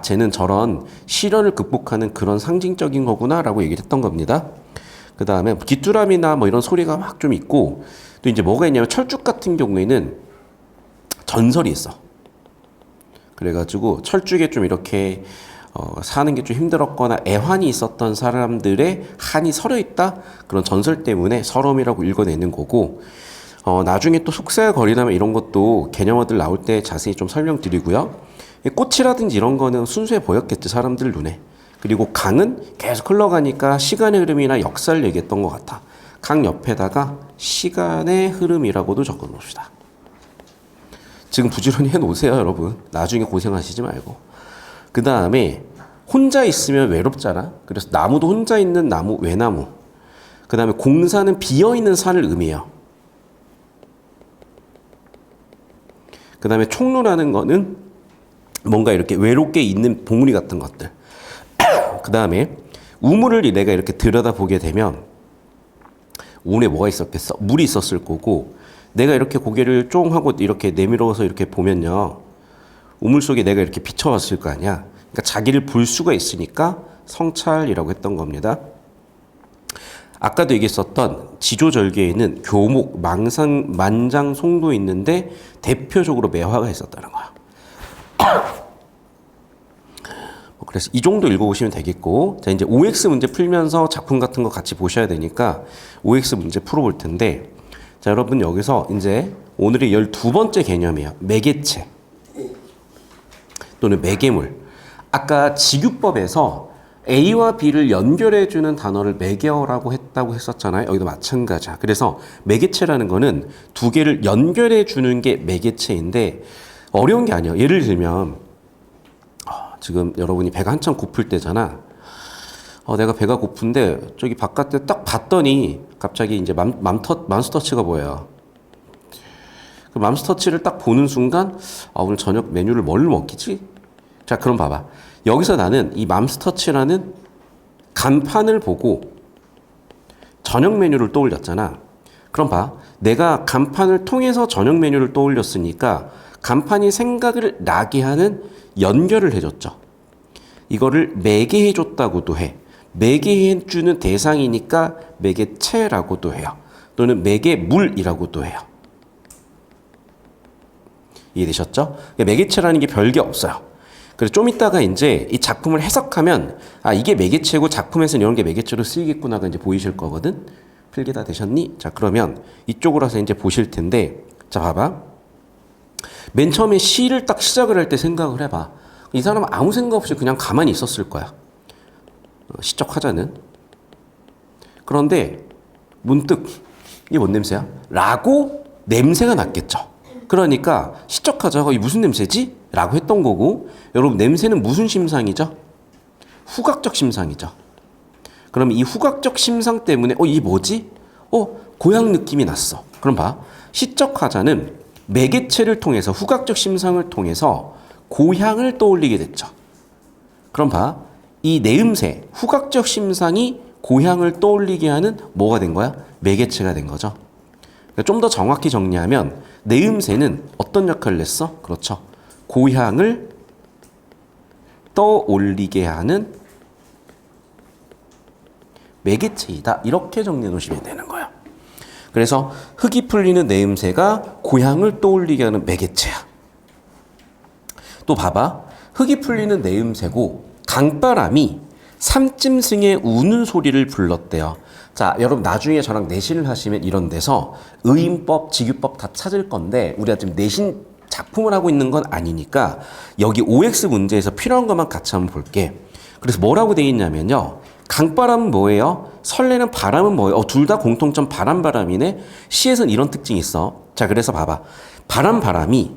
쟤는 저런 시련을 극복하는 그런 상징적인 거구나라고 얘기를 했던 겁니다. 그 다음에 귀뚜라미나 뭐 이런 소리가 막 좀 있고, 또 이제 뭐가 있냐면 철쭉 같은 경우에는 전설이 있어. 그래가지고 철쭉에 좀 이렇게 사는 게 좀 힘들었거나 애환이 있었던 사람들의 한이 서려 있다, 그런 전설 때문에 서름이라고 읽어내는 거고, 나중에 또 속세와 거리나무 이런 것도 개념어들 나올 때 자세히 좀 설명드리고요. 꽃이라든지 이런 거는 순수해 보였겠지, 사람들 눈에. 그리고 강은 계속 흘러가니까 시간의 흐름이나 역사를 얘기했던 것 같아. 강 옆에다가 시간의 흐름이라고도 적어 놓읍시다. 지금 부지런히 해놓으세요, 여러분. 나중에 고생하시지 말고. 그 다음에 혼자 있으면 외롭잖아. 그래서 나무도 혼자 있는 나무, 외나무. 그 다음에 공사는 비어있는 산을 의미해요. 그 다음에 총루라는 거는 뭔가 이렇게 외롭게 있는 봉우리 같은 것들. 그 다음에 우물을 내가 이렇게 들여다보게 되면 우물에 뭐가 있었겠어? 물이 있었을 거고, 내가 이렇게 고개를 쫑 하고 이렇게 내밀어서 이렇게 보면요, 우물 속에 내가 이렇게 비춰봤을 거 아니야. 그러니까 자기를 볼 수가 있으니까 성찰이라고 했던 겁니다. 아까도 얘기했었던 지조절개에는 교목, 망상, 만장, 송도 있는데 대표적으로 매화가 있었다는 거야. 그래서 이 정도 읽어보시면 되겠고, 자 이제 OX 문제 풀면서 작품 같은 거 같이 보셔야 되니까 OX 문제 풀어볼 텐데, 자 여러분 여기서 이제 오늘의 12번째 개념이에요. 매개체 또는 매개물. 아까 직유법에서 A와 B를 연결해주는 단어를 매개어라고 했다고 했었잖아요. 여기도 마찬가지야. 그래서 매개체라는 거는 두 개를 연결해주는 게 매개체인데 어려운 게 아니에요. 예를 들면 지금 여러분이 배가 한참 고플 때잖아. 내가 배가 고픈데 저기 바깥에 딱 봤더니 갑자기 이제 맘스터치가 보여요. 그 맘스터치를 딱 보는 순간 오늘 저녁 메뉴를 뭘 먹기지? 자 그럼 봐봐. 여기서 나는 이 맘스터치라는 간판을 보고 저녁 메뉴를 떠올렸잖아. 그럼 봐. 내가 간판을 통해서 저녁 메뉴를 떠올렸으니까 간판이 생각을 나게 하는 연결을 해줬죠. 이거를 매개해줬다고도 해. 매개해주는 대상이니까 매개체라고도 해요. 또는 매개물이라고도 해요. 이해되셨죠? 매개체라는 게 별게 없어요. 그래서 좀 이따가 이제 이 작품을 해석하면 이게 매개체고 작품에서는 이런 게 매개체로 쓰이겠구나가 이제 보이실 거거든. 필기 다 되셨니? 자 그러면 이쪽으로 와서 이제 보실 텐데, 자 봐봐. 맨 처음에 시를 딱 시작을 할 때 생각을 해봐. 이 사람은 아무 생각 없이 그냥 가만히 있었을 거야. 시적 화자는. 그런데 문득 이게 뭔 냄새야? 라고 냄새가 났겠죠. 그러니까 시적 화자가 이 무슨 냄새지? 라고 했던 거고, 여러분 냄새는 무슨 심상이죠? 후각적 심상이죠. 그럼 이 후각적 심상 때문에 이게 뭐지? 고향 느낌이 났어. 그럼 봐. 시적 화자는 매개체를 통해서 후각적 심상을 통해서 고향을 떠올리게 됐죠. 그럼 봐. 이 내음새, 후각적 심상이 고향을 떠올리게 하는 뭐가 된 거야? 매개체가 된 거죠. 그러니까 좀 더 정확히 정리하면 내음새는 어떤 역할을 했어? 그렇죠. 고향을 떠올리게 하는 매개체이다. 이렇게 정리해 놓으시면 되는 거예요. 그래서 흙이 풀리는 내음새가 고향을 떠올리게 하는 매개체야. 또 봐봐. 흙이 풀리는 내음새고 강바람이 삼짐승의 우는 소리를 불렀대요. 자, 여러분 나중에 저랑 내신을 하시면 이런 데서 의인법, 직유법 다 찾을 건데 우리가 지금 내신 작품을 하고 있는 건 아니니까 여기 OX 문제에서 필요한 것만 같이 한번 볼게. 그래서 뭐라고 되어 있냐면요. 강바람은 뭐예요? 설레는 바람은 뭐예요? 둘 다 공통점 바람이네. 시에서는 이런 특징이 있어. 자, 그래서 봐봐. 바람이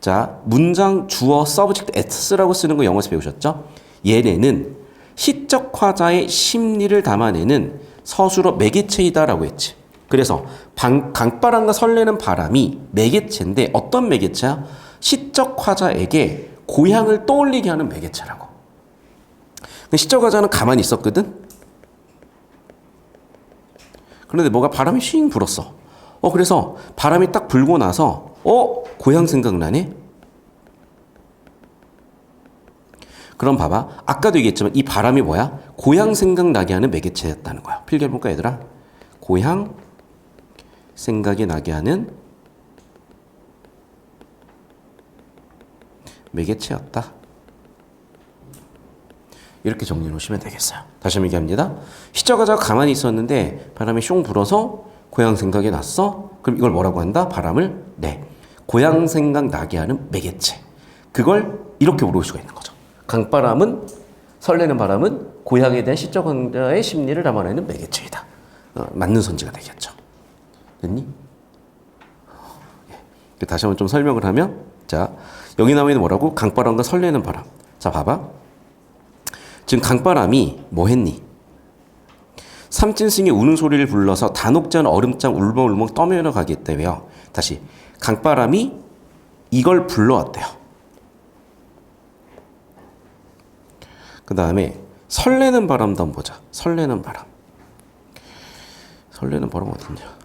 자, 문장 주어 서브젝트 at라고 쓰는 거 영어에서 배우셨죠? 얘네는 시적 화자의 심리를 담아내는 서술어 매개체이다라고 했지. 그래서 강바람과 설레는 바람이 매개체인데 어떤 매개체야? 시적 화자에게 고향을 떠올리게 하는 매개체라고. 시적 화자는 가만히 있었거든? 그런데 뭐가 바람이 쉥 불었어. 그래서 바람이 딱 불고 나서 고향 생각나네? 그럼 봐봐. 아까도 얘기했지만 이 바람이 뭐야? 고향 생각나게 하는 매개체였다는 거야. 필기해볼까 얘들아? 고향 생각이 나게 하는 매개체였다. 이렇게 정리해 놓으시면 되겠어요. 다시 한번 얘기합니다. 시적 화자가 가만히 있었는데 바람이 숑 불어서 고향 생각이 났어? 그럼 이걸 뭐라고 한다? 바람을 고향 생각 나게 하는 매개체. 그걸 이렇게 물을 수가 있는 거죠. 강바람은 설레는 바람은 고향에 대한 시적 화자의 심리를 담아내는 매개체이다. 맞는 선지가 되겠죠. 됐니? 다시 한번 좀 설명을 하면, 자, 여기 나와 있는 뭐라고? 강바람과 설레는 바람. 자, 봐봐. 지금 강바람이 뭐 했니? 삼진승의 우는 소리를 불러서 단옥잔 얼음장 울먹울먹 떠밀어 가겠다며요. 다시. 강바람이 이걸 불러왔대요. 그 다음에 설레는 바람도 한번 보자. 설레는 바람. 설레는 바람 어딨냐?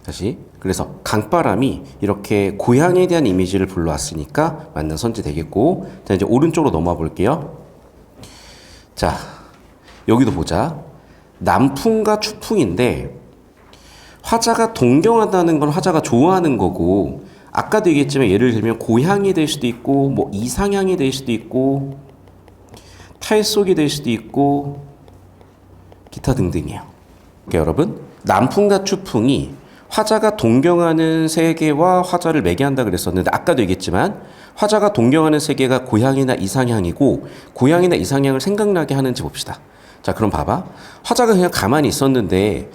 다시. 그래서 강바람이 이렇게 고향에 대한 이미지를 불러왔으니까 맞는 선지 되겠고. 자, 이제 오른쪽으로 넘어와 볼게요. 자, 여기도 보자. 남풍과 추풍인데 화자가 동경하다는 건 화자가 좋아하는 거고, 아까도 얘기했지만 예를 들면 고향이 될 수도 있고 뭐 이상향이 될 수도 있고 탈속이 될 수도 있고 기타 등등이에요. 그러니까 여러분, 남풍과 추풍이 화자가 동경하는 세계와 화자를 매개한다 그랬었는데, 아까도 얘기했지만 화자가 동경하는 세계가 고향이나 이상향이고 고향이나 이상향을 생각나게 하는지 봅시다. 자, 그럼 봐봐. 화자가 그냥 가만히 있었는데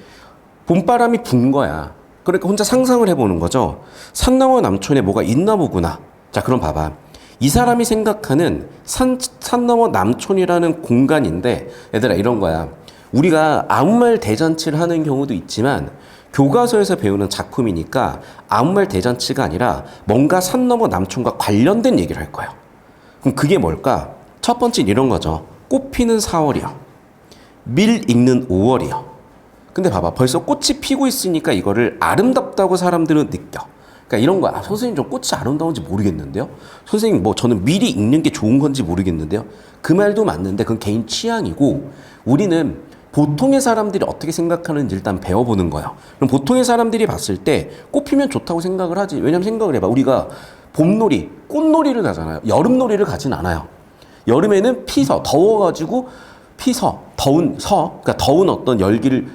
봄바람이 분 거야. 그러니까 혼자 상상을 해보는 거죠. 산 너머 남촌에 뭐가 있나 보구나. 자, 그럼 봐봐. 이 사람이 생각하는 산 너머 남촌이라는 공간인데, 얘들아, 이런 거야. 우리가 아무 말 대잔치를 하는 경우도 있지만 교과서에서 배우는 작품이니까 아무 말 대잔치가 아니라 뭔가 산 너머 남촌과 관련된 얘기를 할 거예요. 그럼 그게 뭘까? 첫 번째는 이런 거죠. 꽃 피는 4월이요. 밀 익는 5월이요. 근데 봐봐, 벌써 꽃이 피고 있으니까 이거를 아름답다고 사람들은 느껴. 그러니까 이런 거야. 아, 선생님, 저 꽃이 아름다운지 모르겠는데요. 선생님, 뭐 저는 미리 읽는 게 좋은 건지 모르겠는데요. 그 말도 맞는데 그건 개인 취향이고, 우리는 보통의 사람들이 어떻게 생각하는지 일단 배워보는 거예요. 그럼 보통의 사람들이 봤을 때 꽃 피면 좋다고 생각을 하지. 왜냐면 생각을 해봐. 우리가 봄놀이, 꽃놀이를 가잖아요. 여름놀이를 가진 않아요. 여름에는 피서, 더워가지고 피서, 그러니까 더운 어떤 열기를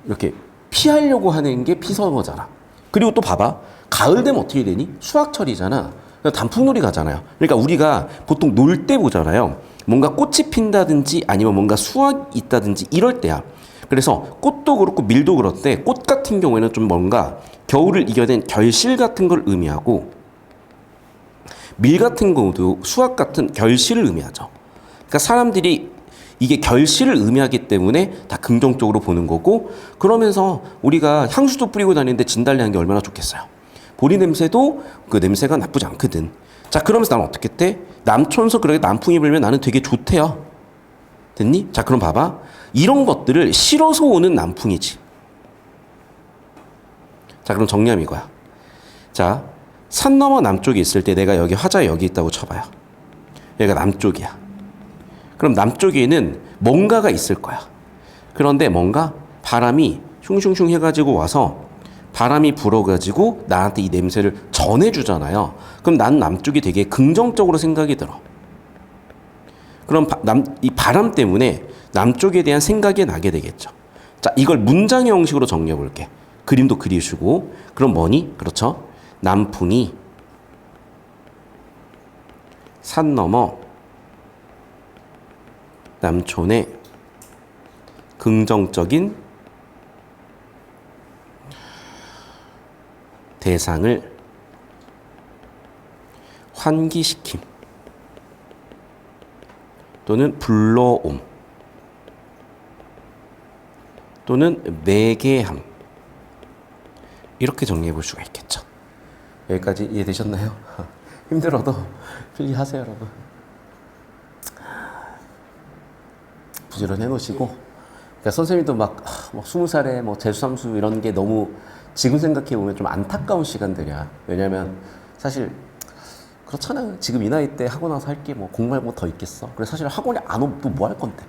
이렇게 피하려고 하는 게 피서거잖아. 그리고 또 봐봐. 가을 되면 어떻게 되니? 수확철이잖아. 단풍놀이 가잖아요. 그러니까 우리가 보통 놀 때 보잖아요. 뭔가 꽃이 핀다든지 아니면 뭔가 수확이 있다든지 이럴 때야. 그래서 꽃도 그렇고 밀도 그렇대. 꽃 같은 경우에는 좀 뭔가 겨울을 이겨낸 결실 같은 걸 의미하고, 밀 같은 경우도 수확 같은 결실을 의미하죠. 그러니까 사람들이 이게 결실을 의미하기 때문에 다 긍정적으로 보는 거고, 그러면서 우리가 향수도 뿌리고 다니는데 진달래 향기 얼마나 좋겠어요. 보리 냄새도 그 냄새가 나쁘지 않거든. 자, 그러면서 나는 어떻게 돼? 남촌서 그렇게 남풍이 불면 나는 되게 좋대요. 됐니? 자, 그럼 봐봐. 이런 것들을 실어서 오는 남풍이지. 자, 그럼 정리하면 이거야. 자, 산 너머 남쪽에 있을 때 내가 여기 화자 여기 있다고 쳐봐요. 여기가 남쪽이야. 그럼 남쪽에는 뭔가가 있을 거야. 그런데 뭔가 바람이 슝슝슝 해가지고 와서 바람이 불어가지고 나한테 이 냄새를 전해주잖아요. 그럼 난 남쪽이 되게 긍정적으로 생각이 들어. 그럼 이 바람 때문에 남쪽에 대한 생각이 나게 되겠죠. 자, 이걸 문장의 형식으로 정리해 볼게. 그림도 그리시고. 그럼 뭐니? 그렇죠. 남풍이 산 너머 남촌의 긍정적인 대상을 환기시킴 또는 불러옴 또는 매개함, 이렇게 정리해 볼 수가 있겠죠. 여기까지 이해되셨나요? 힘들어도 필기하세요, 여러분. 부지런히 해놓으시고. 그러니까 선생님도 막 20살에 뭐 재수, 삼수 이런 게 너무 지금 생각해 보면 좀 안타까운 시간들이야. 왜냐면 사실 그렇잖아요. 지금 이 나이 때 하고 나서 할 게 뭐 공 말고 더 있겠어. 그래서 사실 학원에 안 오면 또 뭐 할 건데.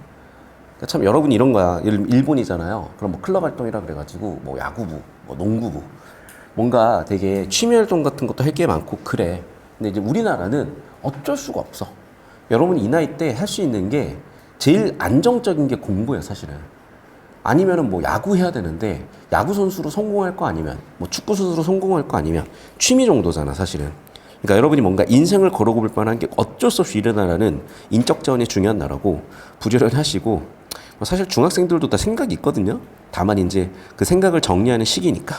그러니까 참 여러분이 이런 거야. 일본이잖아요. 그럼 뭐 클럽 활동이라 그래가지고 뭐 야구부, 뭐 농구부, 뭔가 되게 취미 활동 같은 것도 할 게 많고 그래. 근데 이제 우리나라는 어쩔 수가 없어. 여러분이 이 나이 때 할 수 있는 게 제일 안정적인 게 공부예요, 사실은. 아니면은 뭐 야구 해야 되는데 야구 선수로 성공할 거 아니면 뭐 축구 선수로 성공할 거 아니면 취미 정도잖아, 사실은. 그러니까 여러분이 뭔가 인생을 걸어볼 만한 게 어쩔 수 없이 일어나는 인적 자원이 중요한 나라고 부지런히 하시고, 사실 중학생들도 다 생각이 있거든요. 다만 이제 그 생각을 정리하는 시기니까.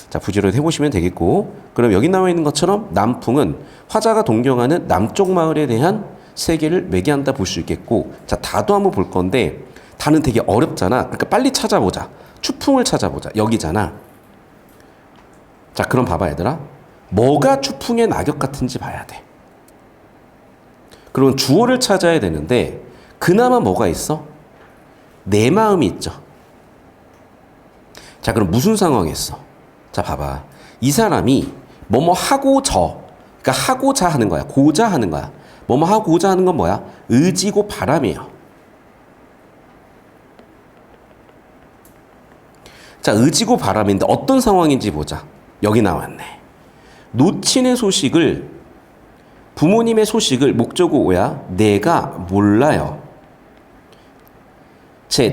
자, 부지런히 해보시면 되겠고, 그럼 여기 나와 있는 것처럼 남풍은 화자가 동경하는 남쪽 마을에 대한 세계를 매개한다 볼 수 있겠고, 자, 다도 한번 볼 건데 다는 되게 어렵잖아. 그러니까 빨리 찾아보자. 추풍을 찾아보자. 여기잖아. 자, 그럼 봐봐, 얘들아. 뭐가 추풍의 낙엽 같은지 봐야 돼. 그럼 주어를 찾아야 되는데 그나마 뭐가 있어? 내 마음이 있죠. 자, 그럼 무슨 상황이었어? 자, 봐봐. 이 사람이 뭐뭐 하고저, 그러니까 하고자 하는 거야. 고자 하는 거야. 뭐뭐 하고자 하는 건 뭐야? 의지고 바람이에요. 자, 의지고 바람인데 어떤 상황인지 보자. 여기 나왔네. 노친의 소식을, 부모님의 소식을 목적어 오야 내가 몰라요.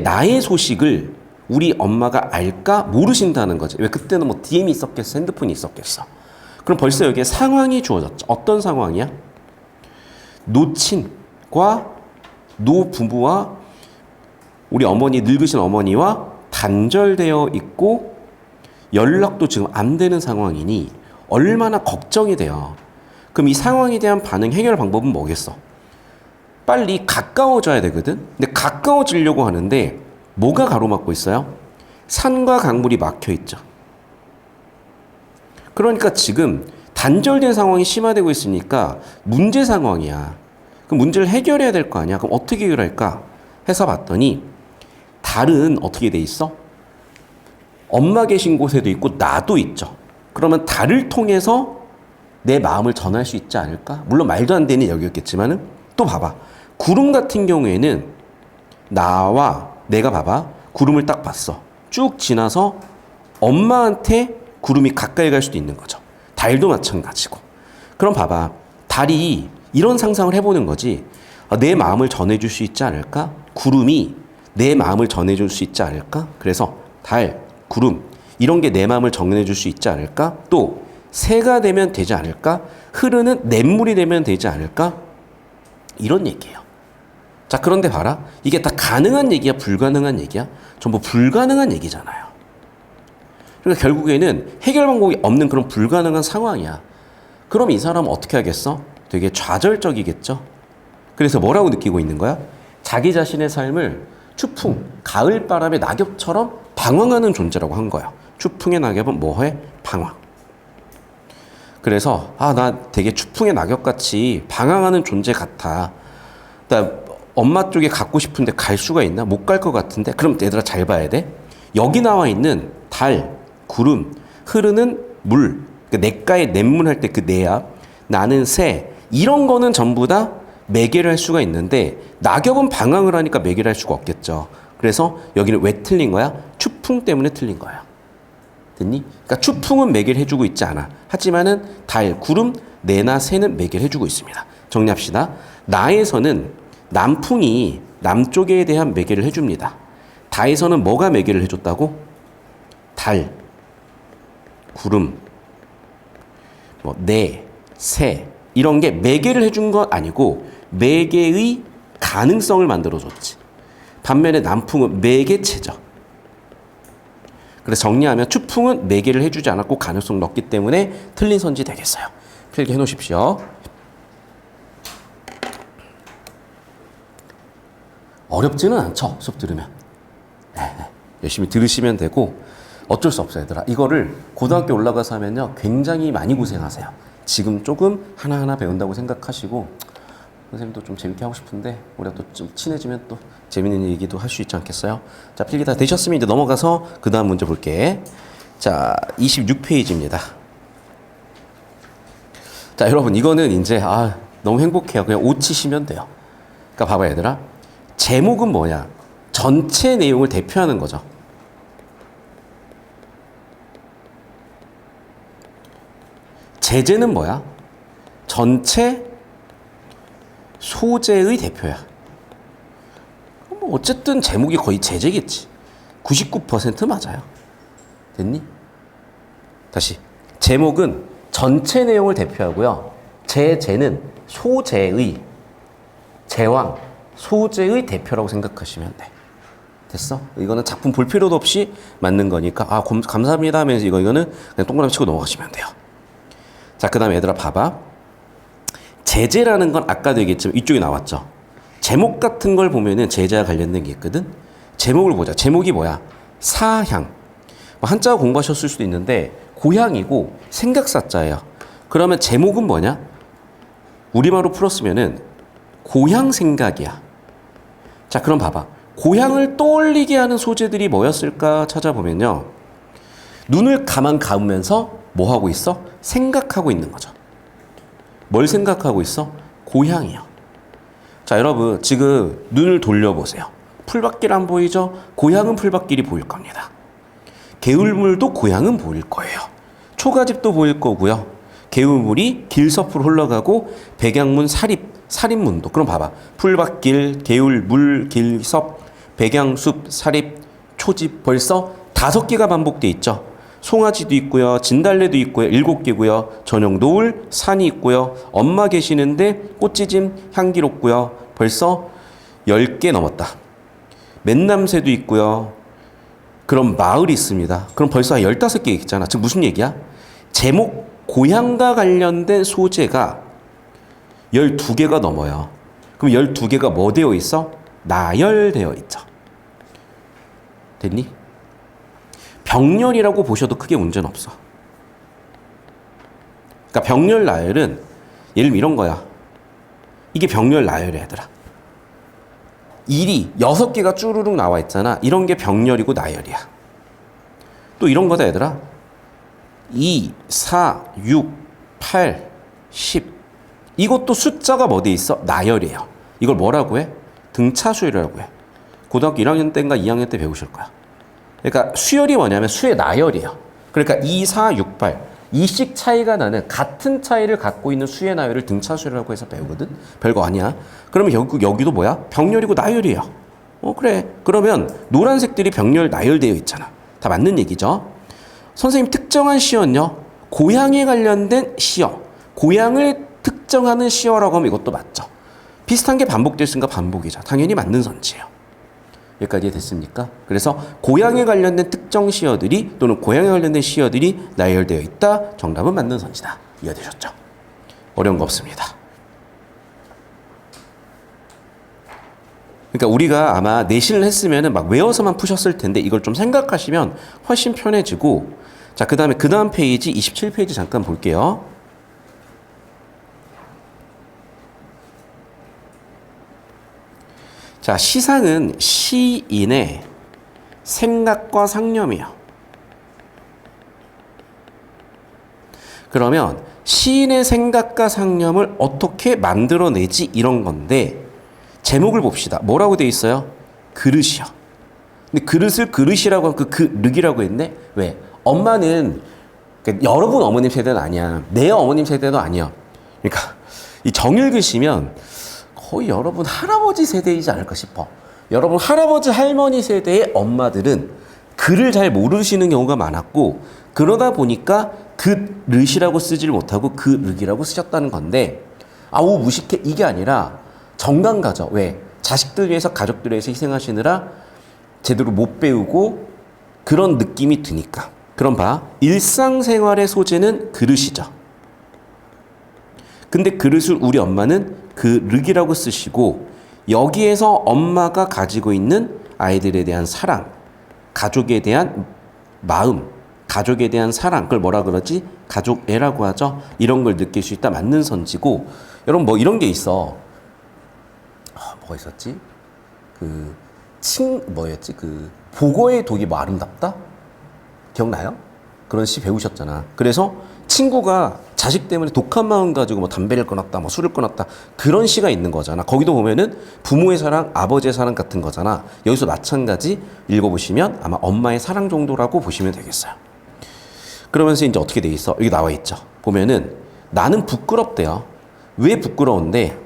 나의 소식을 우리 엄마가 알까 모르신다는 거지. 왜 그때는 뭐 DM이 있었겠어, 핸드폰이 있었겠어. 그럼 벌써 여기에 상황이 주어졌죠. 어떤 상황이야? 노친과 노부부와 우리 어머니, 늙으신 어머니와 단절되어 있고 연락도 지금 안 되는 상황이니 얼마나 걱정이 돼요. 그럼 이 상황에 대한 반응, 해결 방법은 뭐겠어? 빨리 가까워져야 되거든. 근데 가까워지려고 하는데 뭐가 가로막고 있어요? 산과 강물이 막혀 있죠. 그러니까 지금 단절된 상황이 심화되고 있으니까 문제 상황이야. 그럼 문제를 해결해야 될 거 아니야. 그럼 어떻게 해결할까 해서 봤더니 달은 어떻게 돼 있어? 엄마 계신 곳에도 있고 나도 있죠. 그러면 달을 통해서 내 마음을 전할 수 있지 않을까? 물론 말도 안 되는 여기였겠지만은 또 봐봐. 구름 같은 경우에는 나와 내가 봐봐. 구름을 딱 봤어. 쭉 지나서 엄마한테 구름이 가까이 갈 수도 있는 거죠. 달도 마찬가지고. 그럼 봐봐. 달이 이런 상상을 해보는 거지. 내 마음을 전해줄 수 있지 않을까? 구름이 내 마음을 전해줄 수 있지 않을까? 그래서 달, 구름 이런 게 내 마음을 전해줄 수 있지 않을까? 또 새가 되면 되지 않을까? 흐르는 냇물이 되면 되지 않을까? 이런 얘기예요. 자, 그런데 봐라. 이게 다 가능한 얘기야, 불가능한 얘기야? 전부 불가능한 얘기잖아요. 그러니까 결국에는 해결 방법이 없는 그런 불가능한 상황이야. 그럼 이 사람은 어떻게 하겠어? 되게 좌절적이겠죠? 그래서 뭐라고 느끼고 있는 거야? 자기 자신의 삶을 추풍, 가을바람의 낙엽처럼 방황하는 존재라고 한 거야. 추풍의 낙엽은 뭐해? 방황. 그래서 나 되게 추풍의 낙엽같이 방황하는 존재 같아. 나 엄마 쪽에 갖고 싶은데 갈 수가 있나? 못 갈 것 같은데? 그럼 얘들아 잘 봐야 돼. 여기 나와 있는 달, 구름, 흐르는 물, 그 냇가에 냇물 할 때 그 내야, 나는 새, 이런 거는 전부 다 매개를 할 수가 있는데 낙엽은 방황을 하니까 매개를 할 수가 없겠죠. 그래서 여기는 왜 틀린 거야? 추풍 때문에 틀린 거야. 됐니? 그러니까 추풍은 매개를 해주고 있지 않아. 하지만은 달, 구름, 내나 새는 매개를 해주고 있습니다. 정리합시다. 나에서는 남풍이 남쪽에 대한 매개를 해줍니다. 다에서는 뭐가 매개를 해줬다고? 달, 구름, 내, 새 이런 게 매개를 해준 건 아니고 매개의 가능성을 만들어줬지. 반면에 남풍은 매개체죠. 그래서 정리하면 추풍은 매개를 해주지 않았고 가능성을 넣었기 때문에 틀린 선지 되겠어요. 필기해 놓으십시오. 어렵지는 않죠. 수업 들으면. 네. 열심히 들으시면 되고 어쩔 수 없어요, 얘들아. 이거를 고등학교 올라가서 하면요 굉장히 많이 고생하세요. 지금 조금 하나하나 배운다고 생각하시고 선생님도 좀 재밌게 하고 싶은데 우리가 또 좀 친해지면 또 재밌는 얘기도 할 수 있지 않겠어요? 자, 필기 다 되셨으면 이제 넘어가서 그 다음 문제 볼게. 자, 26페이지입니다. 자, 여러분 이거는 이제 너무 행복해요. 그냥 O 치시면 돼요. 그러니까 봐봐 얘들아. 제목은 뭐냐? 전체 내용을 대표하는 거죠. 제재는 뭐야? 전체 소재의 대표야. 어쨌든 제목이 거의 제재겠지. 99% 맞아요. 됐니? 다시. 제목은 전체 내용을 대표하고요. 제재는 소재의, 제왕, 소재의 대표라고 생각하시면 돼. 됐어? 이거는 작품 볼 필요도 없이 맞는 거니까 감사합니다 하면서 이거는 그냥 동그라미 치고 넘어가시면 돼요. 자, 그 다음에 얘들아 봐봐. 제재라는 건 아까도 얘기했지만 이쪽에 나왔죠. 제목 같은 걸 보면은 제재와 관련된 게 있거든. 제목을 보자. 제목이 뭐야? 사향. 한자가 공부하셨을 수도 있는데 고향이고 생각사자예요. 그러면 제목은 뭐냐? 우리말로 풀었으면은 고향 생각이야. 자, 그럼 봐봐. 고향을 떠올리게 하는 소재들이 뭐였을까 찾아보면요. 눈을 가만 감으면서 뭐 하고 있어? 생각하고 있는 거죠. 뭘 생각하고 있어? 고향이요. 자, 여러분 지금 눈을 돌려보세요. 풀밭길 안 보이죠? 고향은 풀밭길이 보일 겁니다. 개울물도 고향은 보일 거예요. 초가집도 보일 거고요. 개울물이 길섭으로 흘러가고 백양문 사립문도. 그럼 봐봐. 풀밭길, 개울물, 길섭, 백양숲, 사립, 초집 벌써 5개가 반복돼 있죠. 송아지도 있고요. 진달래도 있고요. 7개고요. 전용노을, 산이 있고요. 엄마 계시는데 꽃지짐 향기롭고요. 벌써 10개 넘었다. 맨남새도 있고요. 그럼 마을이 있습니다. 그럼 벌써 한 15개 있잖아. 지금 무슨 얘기야? 제목 고향과 관련된 소재가 12개가 넘어요. 그럼 12개가 뭐 되어 있어? 나열되어 있죠. 됐니? 병렬이라고 보셔도 크게 문제는 없어. 그러니까 병렬 나열은 예를 들면 이런 거야. 이게 병렬 나열이야, 얘들아. 일이 6개가 쭈루룩 나와 있잖아. 이런 게 병렬이고 나열이야. 또 이런 거다, 얘들아. 2, 4, 6, 8, 10. 이것도 숫자가 뭐 돼 있어? 나열이에요. 이걸 뭐라고 해? 등차수열이라고 해. 고등학교 1학년 때인가 2학년 때 배우실 거야. 그러니까 수열이 뭐냐면 수의 나열이에요. 그러니까 2, 4, 6, 8. 2씩 차이가 나는 같은 차이를 갖고 있는 수의 나열을 등차수열이라고 해서 배우거든. 별거 아니야. 그러면 여기도 뭐야? 병렬이고 나열이에요. 그래. 그러면 노란색들이 병렬 나열되어 있잖아. 다 맞는 얘기죠. 선생님 특정한 시어는요. 고향에 관련된 시어. 고향을 특정하는 시어라고 하면 이것도 맞죠. 비슷한 게 반복됐으니까 반복이죠. 당연히 맞는 선지예요. 여기까지 됐습니까? 그래서 고향에 관련된 특정 시어들이 또는 고향에 관련된 시어들이 나열되어 있다. 정답은 맞는 선지다. 이해되셨죠? 어려운 거 없습니다. 그러니까 우리가 아마 내신을 했으면 막 외워서만 푸셨을 텐데 이걸 좀 생각하시면 훨씬 편해지고. 자, 그 다음 페이지 27페이지 잠깐 볼게요. 자, 시상은 시인의 생각과 상념이요. 그러면 시인의 생각과 상념을 어떻게 만들어내지 이런 건데 제목을 봅시다. 뭐라고 돼 있어요? 그릇이요. 근데 그릇을 그릇이라고 하고 그릇이라고 했네. 왜? 엄마는 그러니까 여러분 어머님 세대는 아니야. 내 어머님 세대도 아니야. 그러니까 이 정일글씨면 거의 여러분 할아버지 세대이지 않을까 싶어. 여러분 할아버지 할머니 세대의 엄마들은 글을 잘 모르시는 경우가 많았고 그러다 보니까 그릇이라고 쓰지를 못하고 그릇이라고 쓰셨다는 건데 아우 무식해 이게 아니라 정강가죠. 왜? 자식들 위해서 가족들 위해서 희생하시느라 제대로 못 배우고 그런 느낌이 드니까. 그럼 봐. 일상생활의 소재는 그릇이죠. 근데 그릇을 우리 엄마는 그릇이라고 쓰시고 여기에서 엄마가 가지고 있는 아이들에 대한 사랑, 가족에 대한 마음, 가족에 대한 사랑, 그걸 뭐라 그러지? 가족애라고 하죠. 이런 걸 느낄 수 있다. 맞는 선지고. 여러분 뭐 이런 게 있어. 뭐가 있었지? 뭐였지? 보고의 독이 뭐 아름답다? 기억나요? 그런 시 배우셨잖아. 그래서 친구가 자식 때문에 독한 마음 가지고 뭐 담배를 끊었다, 뭐 술을 끊었다 그런 시가 있는 거잖아. 거기도 보면은 부모의 사랑, 아버지의 사랑 같은 거잖아. 여기서 마찬가지 읽어보시면 아마 엄마의 사랑 정도라고 보시면 되겠어요. 그러면서 이제 어떻게 돼 있어? 여기 나와 있죠. 보면은 나는 부끄럽대요. 왜 부끄러운데?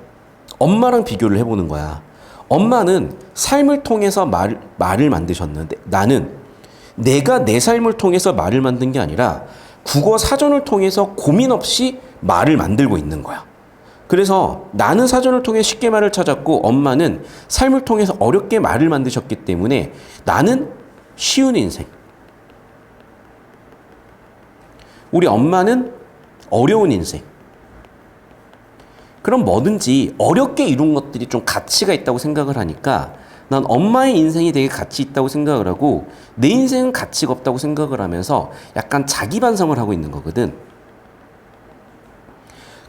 엄마랑 비교를 해보는 거야. 엄마는 삶을 통해서 말을 만드셨는데 나는 내가 내 삶을 통해서 말을 만든 게 아니라 국어 사전을 통해서 고민 없이 말을 만들고 있는 거야. 그래서 나는 사전을 통해 쉽게 말을 찾았고 엄마는 삶을 통해서 어렵게 말을 만드셨기 때문에 나는 쉬운 인생. 우리 엄마는 어려운 인생. 그럼 뭐든지 어렵게 이룬 것들이 좀 가치가 있다고 생각을 하니까 난 엄마의 인생이 되게 가치 있다고 생각을 하고 내 인생은 가치가 없다고 생각을 하면서 약간 자기 반성을 하고 있는 거거든.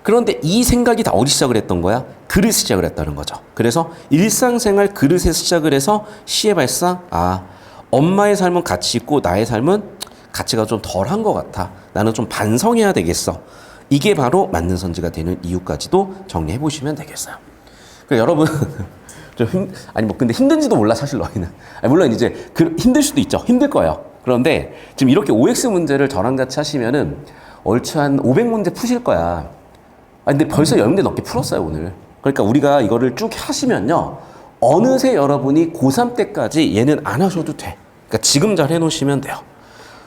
그런데 이 생각이 다 어디 시작을 했던 거야? 그릇 시작을 했다는 거죠. 그래서 일상생활 그릇에서 시작을 해서 시의 발상, 엄마의 삶은 가치 있고 나의 삶은 가치가 좀 덜한 것 같아. 나는 좀 반성해야 되겠어. 이게 바로 맞는 선지가 되는 이유까지도 정리해 보시면 되겠어요. 그러니까 여러분 아니 뭐 근데 힘든지도 몰라 사실 너희는. 아니 물론 이제 힘들 수도 있죠. 힘들 거예요. 그런데 지금 이렇게 OX 문제를 저랑 같이 하시면은 얼추 한 500문제 푸실 거야. 아 근데 벌써 10문제 넘게 풀었어요 오늘. 그러니까 우리가 이거를 쭉 하시면요 어느새 여러분이 고3 때까지 얘는 안 하셔도 돼. 그러니까 지금 잘 해놓으시면 돼요.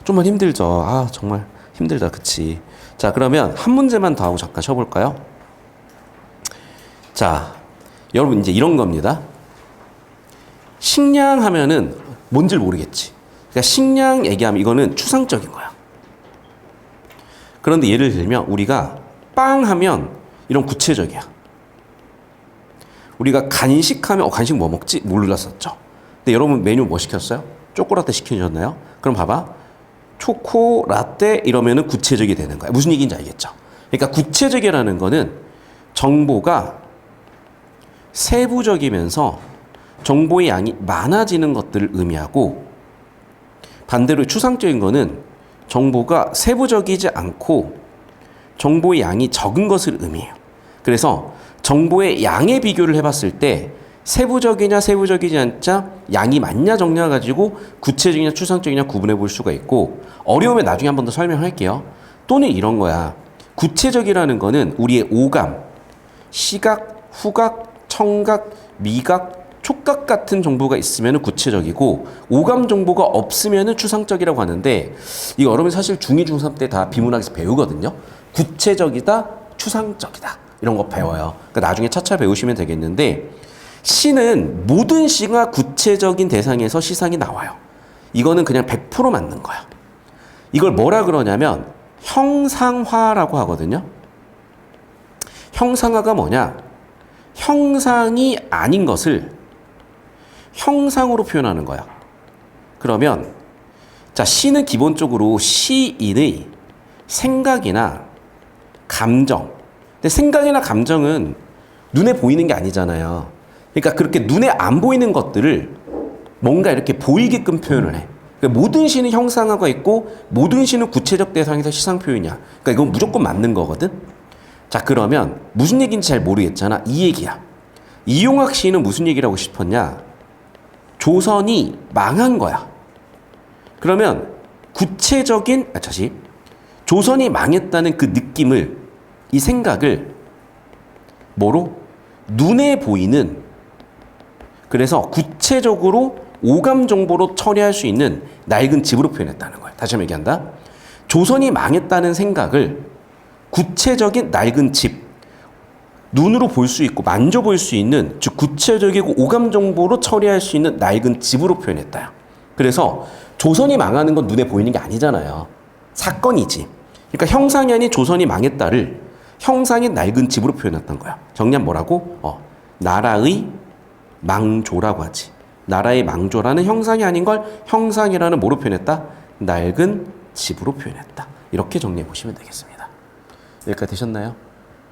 좀만 힘들죠. 아 정말 힘들다 그치. 자 그러면 한 문제만 더 하고 잠깐 쉬어볼까요? 자 여러분 이제 이런 겁니다. 식량 하면은 뭔지 모르겠지. 그러니까 식량 얘기하면 이거는 추상적인 거야. 그런데 예를 들면 우리가 빵 하면 이런 구체적이야. 우리가 간식하면 간식 뭐 먹지? 몰랐었죠. 근데 여러분 메뉴 뭐 시켰어요? 초코라떼 시키셨나요? 그럼 봐봐. 초코 라떼 이러면은 구체적이 되는 거야. 무슨 얘기인지 알겠죠? 그러니까 구체적이라는 거는 정보가 세부적이면서 정보의 양이 많아지는 것들을 의미하고 반대로 추상적인 거는 정보가 세부적이지 않고 정보의 양이 적은 것을 의미해요. 그래서 정보의 양의 비교를 해봤을 때 세부적이냐 세부적이지 않자 양이 많냐 적냐 가지고 구체적이냐 추상적이냐 구분해 볼 수가 있고 어려우면 나중에 한 번 더 설명할게요. 또는 이런 거야. 구체적이라는 거는 우리의 오감, 시각, 후각, 청각, 미각, 촉각 같은 정보가 있으면 구체적이고 오감 정보가 없으면 추상적이라고 하는데 이거 여러분 사실 중2, 중3 때 다 비문학에서 배우거든요. 구체적이다, 추상적이다 이런 거 배워요. 그러니까 나중에 차차 배우시면 되겠는데 시는 모든 시가 구체적인 대상에서 시상이 나와요. 이거는 그냥 100% 맞는 거야. 이걸 뭐라 그러냐면 형상화라고 하거든요. 형상화가 뭐냐? 형상이 아닌 것을 형상으로 표현하는 거야. 그러면 자 시는 기본적으로 시인의 생각이나 감정. 근데 생각이나 감정은 눈에 보이는 게 아니잖아요. 그러니까 그렇게 눈에 안 보이는 것들을 뭔가 이렇게 보이게끔 표현을 해. 그러니까 모든 시는 형상화가 있고 모든 시는 구체적 대상에서 시상 표현이야. 그러니까 이건 무조건 맞는 거거든. 자 그러면 무슨 얘기인지 잘 모르겠잖아. 이 얘기야. 이용학 시인은 무슨 얘기를 하고 싶었냐? 조선이 망한 거야. 그러면 구체적인 조선이 망했다는 그 느낌을 이 생각을 뭐로? 눈에 보이는 그래서 구체적으로 오감 정보로 처리할 수 있는 낡은 집으로 표현했다는 거예요. 다시 한번 얘기한다. 조선이 망했다는 생각을 구체적인 낡은 집, 눈으로 볼 수 있고 만져볼 수 있는 즉 구체적이고 오감 정보로 처리할 수 있는 낡은 집으로 표현했다. 그래서 조선이 망하는 건 눈에 보이는 게 아니잖아요. 사건이지. 그러니까 형상이 아닌 조선이 망했다를 형상의 낡은 집으로 표현했던 거야. 정리하면 뭐라고? 나라의 망조라고 하지. 나라의 망조라는 형상이 아닌 걸 형상이라는 뭐로 표현했다? 낡은 집으로 표현했다. 이렇게 정리해 보시면 되겠습니다. 여기까지 되셨나요?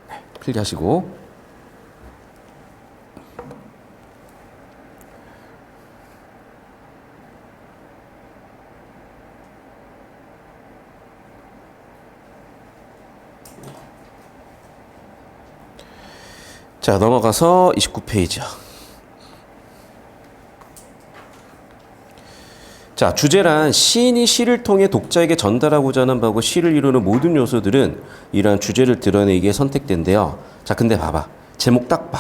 네, 필기하시고. 자, 넘어가서 29페이지요. 자, 주제란 시인이 시를 통해 독자에게 전달하고자 하는 바고 시를 이루는 모든 요소들은 이러한 주제를 드러내기에 선택된대요. 자, 근데 봐봐. 제목 딱 봐.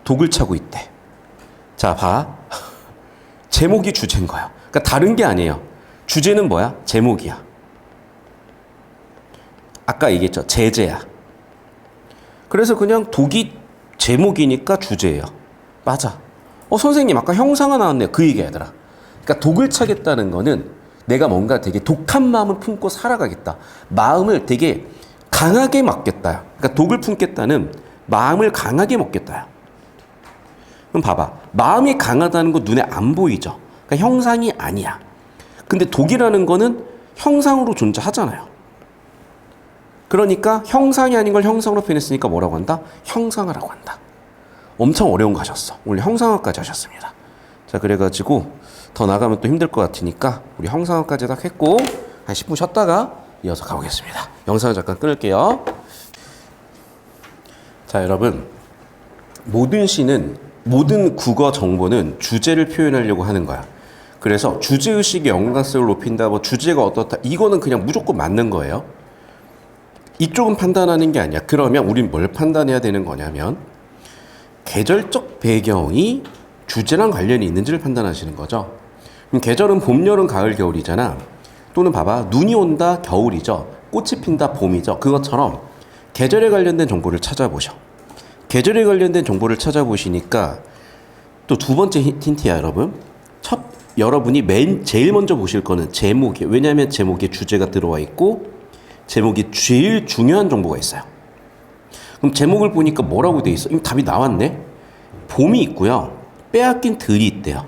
독을 차고 있대. 자, 봐. 제목이 주제인 거야. 그러니까 다른 게 아니에요. 주제는 뭐야? 제목이야. 아까 얘기했죠. 제재야. 그래서 그냥 독이 제목이니까 주제예요. 맞아. 선생님 아까 형상화 나왔네요. 그 얘기 하더라. 그러니까 독을 차겠다는 거는 내가 뭔가 되게 독한 마음을 품고 살아가겠다. 마음을 되게 강하게 먹겠다. 그러니까 독을 품겠다는 마음을 강하게 먹겠다. 그럼 봐봐. 마음이 강하다는 거 눈에 안 보이죠. 그러니까 형상이 아니야. 근데 독이라는 거는 형상으로 존재하잖아요. 그러니까 형상이 아닌 걸 형상으로 표현했으니까 뭐라고 한다? 형상화라고 한다. 엄청 어려운 거 하셨어. 오늘 형상화까지 하셨습니다. 자, 그래가지고 더 나가면 또 힘들 것 같으니까 우리 형상화까지 딱 했고 한 10분 쉬었다가 이어서 가보겠습니다. 영상을 잠깐 끊을게요. 자, 여러분, 모든 국어 정보는 주제를 표현하려고 하는 거야. 그래서 주제의식의 연관성을 높인다, 뭐 주제가 어떻다, 이거는 그냥 무조건 맞는 거예요. 이쪽은 판단하는 게 아니야. 그러면 우린 뭘 판단해야 되는 거냐면 계절적 배경이 주제랑 관련이 있는지를 판단하시는 거죠. 그럼 계절은 봄, 여름, 가을, 겨울이잖아. 또는 봐봐, 눈이 온다, 겨울이죠. 꽃이 핀다, 봄이죠. 그것처럼 계절에 관련된 정보를 찾아보셔. 계절에 관련된 정보를 찾아보시니까 또 두 번째 힌트야, 여러분. 여러분이 제일 먼저 보실 거는 제목이, 왜냐하면 제목에 주제가 들어와 있고 제목이 제일 중요한 정보가 있어요. 그럼 제목을 보니까 뭐라고 돼 있어? 이미 답이 나왔네. 봄이 있고요. 빼앗긴 들이 있대요.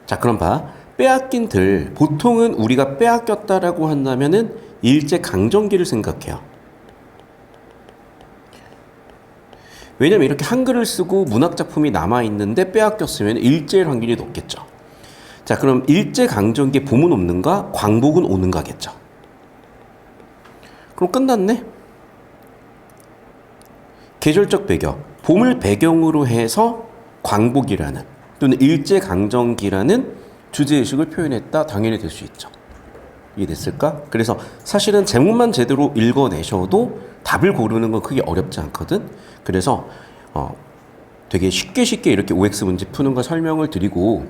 자, 그럼 봐. 빼앗긴 들. 보통은 우리가 빼앗겼다라고 한다면은 일제 강점기를 생각해요. 왜냐면 이렇게 한글을 쓰고 문학 작품이 남아 있는데 빼앗겼으면 일제일 확률이 높겠죠. 자, 그럼 일제 강점기에 봄은 없는가? 광복은 오는가겠죠. 그럼 끝났네. 계절적 배경. 봄을 배경으로 해서 광복이라는 또는 일제 강점기라는 주제의식을 표현했다. 당연히 될 수 있죠. 이해됐을까? 그래서 사실은 제목만 제대로 읽어내셔도 답을 고르는 건 크게 어렵지 않거든. 그래서 되게 쉽게 이렇게 OX 문제 푸는 걸 설명을 드리고,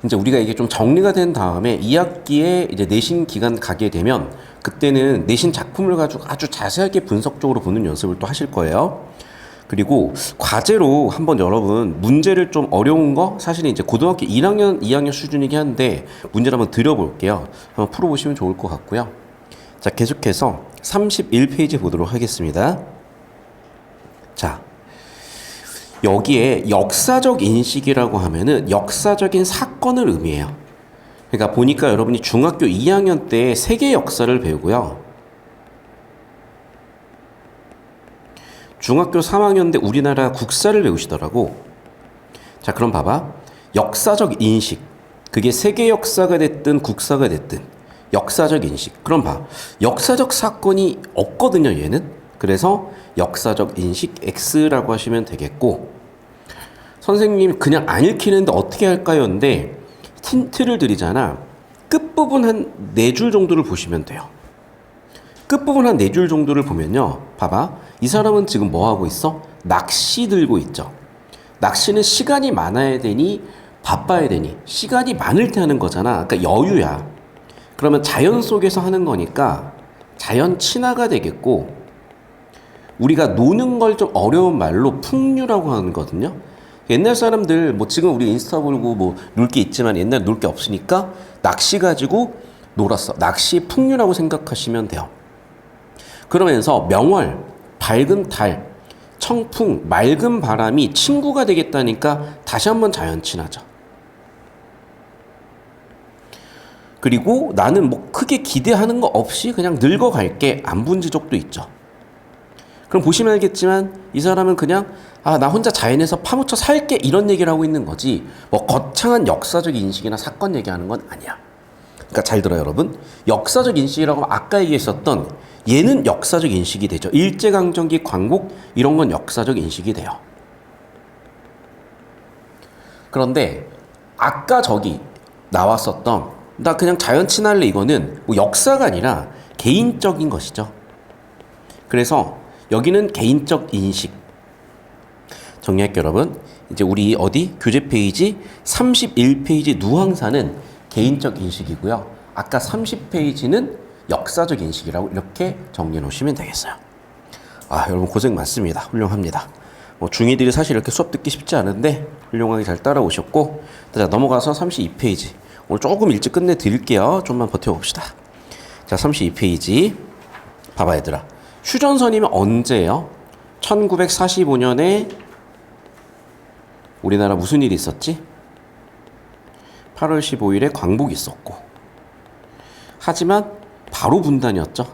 이제 우리가 이게 좀 정리가 된 다음에 2학기에 이제 내신 기간 가게 되면 그때는 내신 작품을 가지고 아주 자세하게 분석적으로 보는 연습을 또 하실 거예요. 그리고 과제로 한번 여러분 문제를 좀 어려운 거, 사실은 이제 고등학교 1학년, 2학년 수준이긴 한데 문제를 한번 드려볼게요. 한번 풀어보시면 좋을 것 같고요. 자, 계속해서 31페이지 보도록 하겠습니다. 자, 여기에 역사적 인식이라고 하면은 역사적인 사건을 의미해요. 그러니까 보니까 여러분이 중학교 2학년 때 세계 역사를 배우고요. 중학교 3학년 때 우리나라 국사를 배우시더라고. 자, 그럼 봐봐. 역사적 인식. 그게 세계 역사가 됐든 국사가 됐든 역사적 인식. 그럼 봐. 역사적 사건이 없거든요, 얘는. 그래서 역사적 인식 X라고 하시면 되겠고, 선생님 그냥 안 읽히는데 어떻게 할까요? 근데 힌트를 드리잖아. 끝부분 한 4줄 정도를 보시면 돼요. 끝부분 한 4줄 정도를 보면요. 봐봐. 이 사람은 지금 뭐 하고 있어? 낚시 들고 있죠. 낚시는 시간이 많아야 되니 바빠야 되니 시간이 많을 때 하는 거잖아. 그러니까 여유야. 그러면 자연 속에서 하는 거니까 자연 친화가 되겠고, 우리가 노는 걸 좀 어려운 말로 풍류라고 하거든요. 옛날 사람들 뭐 지금 우리 인스타 보고 뭐 놀 게 있지만 옛날 놀 게 없으니까 낚시 가지고 놀았어. 낚시 풍류라고 생각하시면 돼요. 그러면서 명월, 밝은 달, 청풍, 맑은 바람이 친구가 되겠다니까 다시 한번 자연 친화죠. 그리고 나는 뭐 크게 기대하는 거 없이 그냥 늙어갈게, 안 본 지적도 있죠. 그럼 보시면 알겠지만 이 사람은 그냥 나 혼자 자연에서 파묻혀 살게, 이런 얘기를 하고 있는 거지 뭐 거창한 역사적 인식이나 사건 얘기하는 건 아니야. 그러니까 잘 들어요, 여러분. 역사적 인식이라고 하면 아까 얘기했었던 얘는 역사적 인식이 되죠. 일제강점기, 광복, 이런 건 역사적 인식이 돼요. 그런데 아까 저기 나왔었던 나 그냥 자연 친할래, 이거는 뭐 역사가 아니라 개인적인 것이죠. 그래서 여기는 개인적 인식. 정리할게요, 여러분. 이제 우리 어디? 교재 페이지 31페이지 누황사는 개인적 인식이고요. 아까 30페이지는 역사적 인식이라고 이렇게 정리해 놓으시면 되겠어요. 여러분 고생 많습니다. 훌륭합니다. 중2들이 사실 이렇게 수업 듣기 쉽지 않은데 훌륭하게 잘 따라오셨고, 자, 넘어가서 32페이지. 오늘 조금 일찍 끝내 드릴게요. 좀만 버텨봅시다. 자, 32페이지. 봐봐, 얘들아. 휴전선이면 언제예요? 1945년에 우리나라 무슨 일이 있었지? 8월 15일에 광복이 있었고, 하지만 바로 분단이었죠.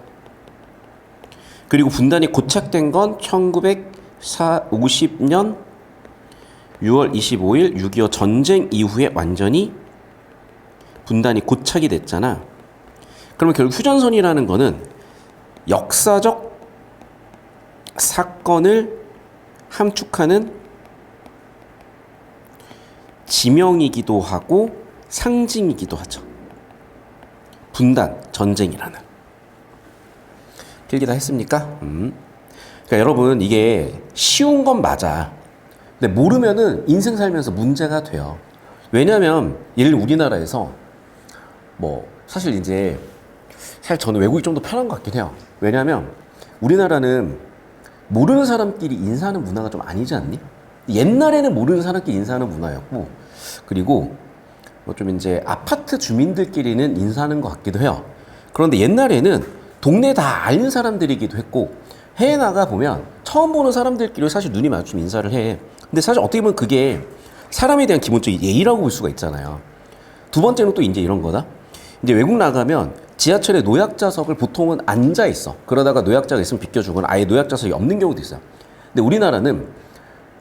그리고 분단이 고착된 건 1950년 6월 25일 6.25 전쟁 이후에 완전히 분단이 고착이 됐잖아. 그러면 결국 휴전선이라는 거는 역사적 사건을 함축하는 지명이기도 하고 상징이기도 하죠. 분단, 전쟁이라는. 필기 다 했습니까? 그러니까 여러분 이게 쉬운 건 맞아. 근데 모르면은 인생 살면서 문제가 돼요. 왜냐면 예를 들어 우리나라에서 뭐 사실 이제 사실 저는 외국이 좀 더 편한 것 같긴 해요. 왜냐면 우리나라는 모르는 사람끼리 인사하는 문화가 좀 아니지 않니? 옛날에는 모르는 사람끼리 인사하는 문화였고, 그리고 뭐 좀 이제 아파트 주민들끼리는 인사하는 것 같기도 해요. 그런데 옛날에는 동네 다 아는 사람들이기도 했고, 해외 나가 보면 처음 보는 사람들끼리 사실 눈이 마주치면 인사를 해. 근데 사실 어떻게 보면 그게 사람에 대한 기본적인 예의라고 볼 수가 있잖아요. 두 번째는 또 이제 이런 거다. 이제 외국 나가면 지하철에 노약자석을 보통은 앉아 있어. 그러다가 노약자가 있으면 비켜주거나 아예 노약자석이 없는 경우도 있어요. 근데 우리나라는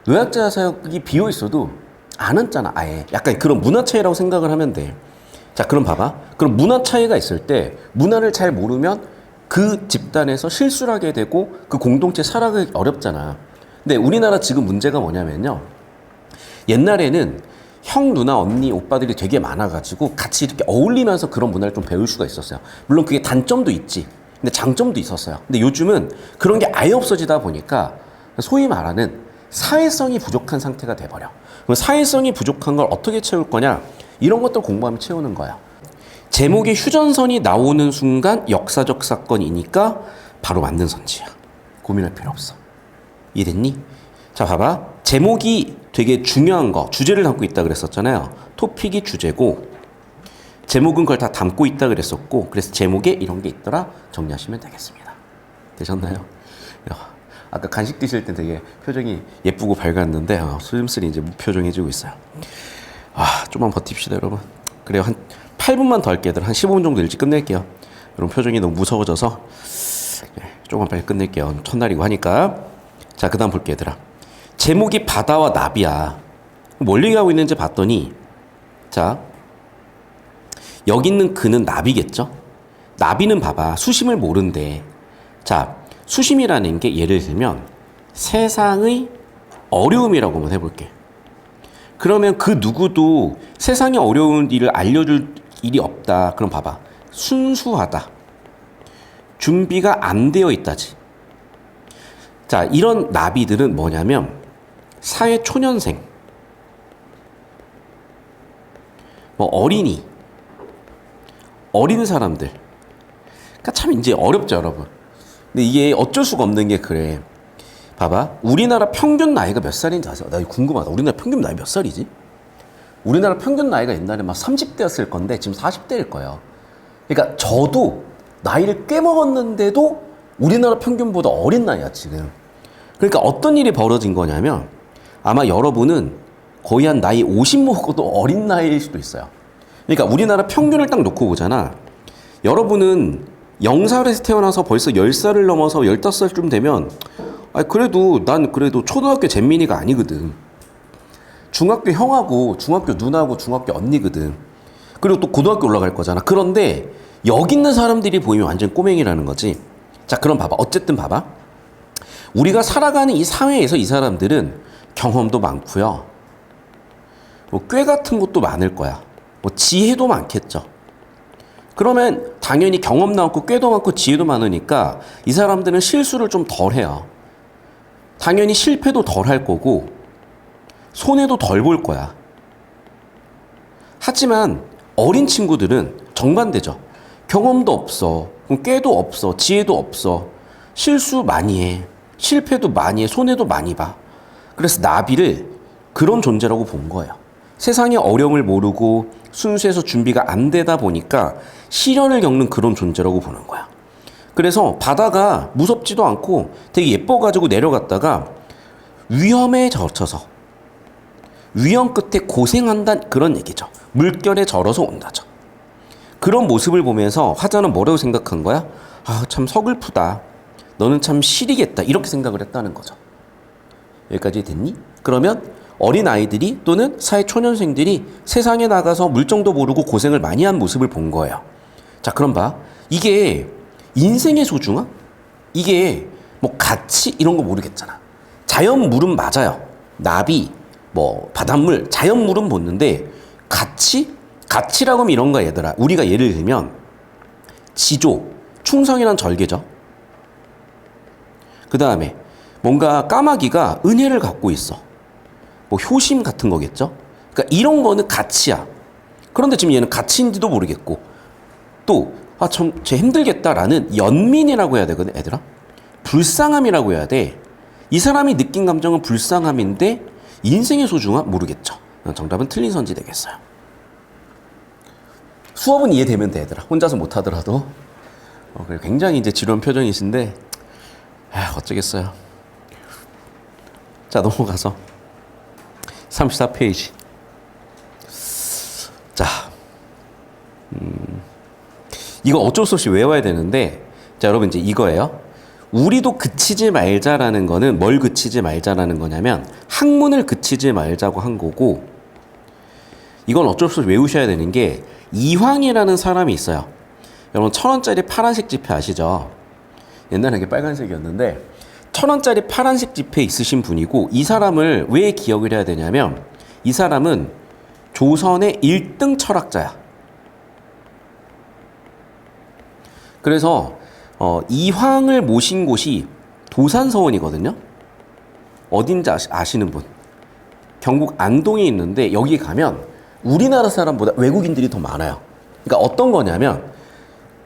노약자석이 비어 있어도 안 앉잖아, 아예. 약간 그런 문화 차이라고 생각을 하면 돼. 자, 그럼 봐봐. 그럼 문화 차이가 있을 때 문화를 잘 모르면 그 집단에서 실수를 하게 되고 그 공동체 살아가기 어렵잖아. 근데 우리나라 지금 문제가 뭐냐면요. 옛날에는 형, 누나, 언니, 오빠들이 되게 많아가지고 같이 이렇게 어울리면서 그런 문화를 좀 배울 수가 있었어요. 물론 그게 단점도 있지. 근데 장점도 있었어요. 근데 요즘은 그런 게 아예 없어지다 보니까 소위 말하는 사회성이 부족한 상태가 돼버려. 그럼 사회성이 부족한 걸 어떻게 채울 거냐? 이런 것들 공부하면 채우는 거야. 제목에 휴전선이 나오는 순간 역사적 사건이니까 바로 맞는 선지야. 고민할 필요 없어. 이해됐니? 자, 봐봐. 제목이 되게 중요한 거, 주제를 담고 있다 그랬었잖아요. 토픽이 주제고, 제목은 그걸 다 담고 있다 그랬었고, 그래서 제목에 이런 게 있더라 정리하시면 되겠습니다. 되셨나요? 아까 간식 드실 때 되게 표정이 예쁘고 밝았는데 슬림슬이 이제 무표정해지고 있어요. 좀만 버팁시다 여러분. 그래요. 한 8분만 더 할게요. 한 15분 정도 일찍 끝낼게요. 여러분 표정이 너무 무서워져서 조금만 빨리 끝낼게요. 첫날이고 하니까. 자, 그 다음 볼게요 얘들아. 제목이 바다와 나비야. 뭘 얘기하고 있는지 봤더니, 자, 여기 있는 그는 나비겠죠? 나비는 봐봐. 수심을 모른대. 자, 수심이라는 게 예를 들면 세상의 어려움이라고 한번 해볼게. 그러면 그 누구도 세상의 어려운 일을 알려줄 일이 없다. 그럼 봐봐. 순수하다. 준비가 안 되어 있다지. 자, 이런 나비들은 뭐냐면 사회 초년생, 뭐 어린이, 어린 사람들. 그러니까 참 이제 어렵죠, 여러분. 근데 이게 어쩔 수가 없는 게 그래. 봐봐. 우리나라 평균 나이가 몇 살인지 아세요? 나 이거 궁금하다. 우리나라 평균 나이 몇 살이지? 우리나라 평균 나이가 옛날에 막 30대였을 건데 지금 40대일 거예요. 그러니까 저도 나이를 꽤 먹었는데도 우리나라 평균보다 어린 나이야, 지금. 그러니까 어떤 일이 벌어진 거냐면 아마 여러분은 거의 한 나이 50 먹어도 어린 나이일 수도 있어요. 그러니까 우리나라 평균을 딱 놓고 보잖아. 여러분은 0살에서 태어나서 벌써 10살을 넘어서 15살쯤 되면 그래도 난 그래도 초등학교 잼민이가 아니거든. 중학교 형하고 중학교 누나하고 중학교 언니거든. 그리고 또 고등학교 올라갈 거잖아. 그런데 여기 있는 사람들이 보이면 완전 꼬맹이라는 거지. 자, 그럼 봐봐. 어쨌든 봐봐. 우리가 살아가는 이 사회에서 이 사람들은 경험도 많고요. 뭐 꾀 같은 것도 많을 거야. 뭐 지혜도 많겠죠. 그러면 당연히 경험도 많고 꾀도 많고 지혜도 많으니까 이 사람들은 실수를 좀 덜 해요. 당연히 실패도 덜 할 거고 손해도 덜 볼 거야. 하지만 어린 친구들은 정반대죠. 경험도 없어. 꾀도 없어. 지혜도 없어. 실수 많이 해. 실패도 많이 해. 손해도 많이 봐. 그래서 나비를 그런 존재라고 본 거예요. 세상의 어려움을 모르고 순수해서 준비가 안 되다 보니까 시련을 겪는 그런 존재라고 보는 거야. 그래서 바다가 무섭지도 않고 되게 예뻐가지고 내려갔다가 위험에 젖혀서 위험 끝에 고생한다는 그런 얘기죠. 물결에 절어서 온다죠. 그런 모습을 보면서 화자는 뭐라고 생각한 거야? 참 서글프다. 너는 참 시리겠다. 이렇게 생각을 했다는 거죠. 여기까지 됐니? 그러면 어린아이들이 또는 사회초년생들이 세상에 나가서 물정도 모르고 고생을 많이 한 모습을 본 거예요. 자, 그럼 봐. 이게 인생의 소중함? 이게 뭐 가치 이런 거 모르겠잖아. 자연물은 맞아요. 나비, 뭐 바닷물, 자연물은 보는데 가치? 가치라고 하면 이런 거야 얘들아. 우리가 예를 들면 지조, 충성이란 절개죠. 그 다음에 뭔가 까마귀가 은혜를 갖고 있어. 뭐 효심 같은 거겠죠. 그러니까 이런 거는 가치야. 그런데 지금 얘는 가치인지도 모르겠고 또 아, 참, 쟤 힘들겠다라는 연민이라고 해야 되거든, 애들아. 불쌍함이라고 해야 돼. 이 사람이 느낀 감정은 불쌍함인데 인생의 소중함 모르겠죠. 정답은 틀린 선지 되겠어요. 수업은 이해되면 돼, 얘들아. 혼자서 못하더라도. 굉장히 이제 지루한 표정이신데 어쩌겠어요. 자, 넘어가서 34페이지. 자, 이거 어쩔 수 없이 외워야 되는데, 자, 여러분 이제 이거예요. 우리도 그치지 말자라는 거는 뭘 그치지 말자라는 거냐면 학문을 그치지 말자고 한 거고, 이건 어쩔 수 없이 외우셔야 되는 게 이황이라는 사람이 있어요. 여러분 1,000원짜리 파란색 지폐 아시죠? 옛날에 이게 빨간색이었는데 1,000원짜리 파란색 지폐 있으신 분이고, 이 사람을 왜 기억을 해야 되냐면 이 사람은 조선의 1등 철학자야. 그래서 이황을 모신 곳이 도산서원이거든요. 어딘지 아시는 분? 경북 안동에 있는데 여기 가면 우리나라 사람보다 외국인들이 더 많아요. 그러니까 어떤 거냐면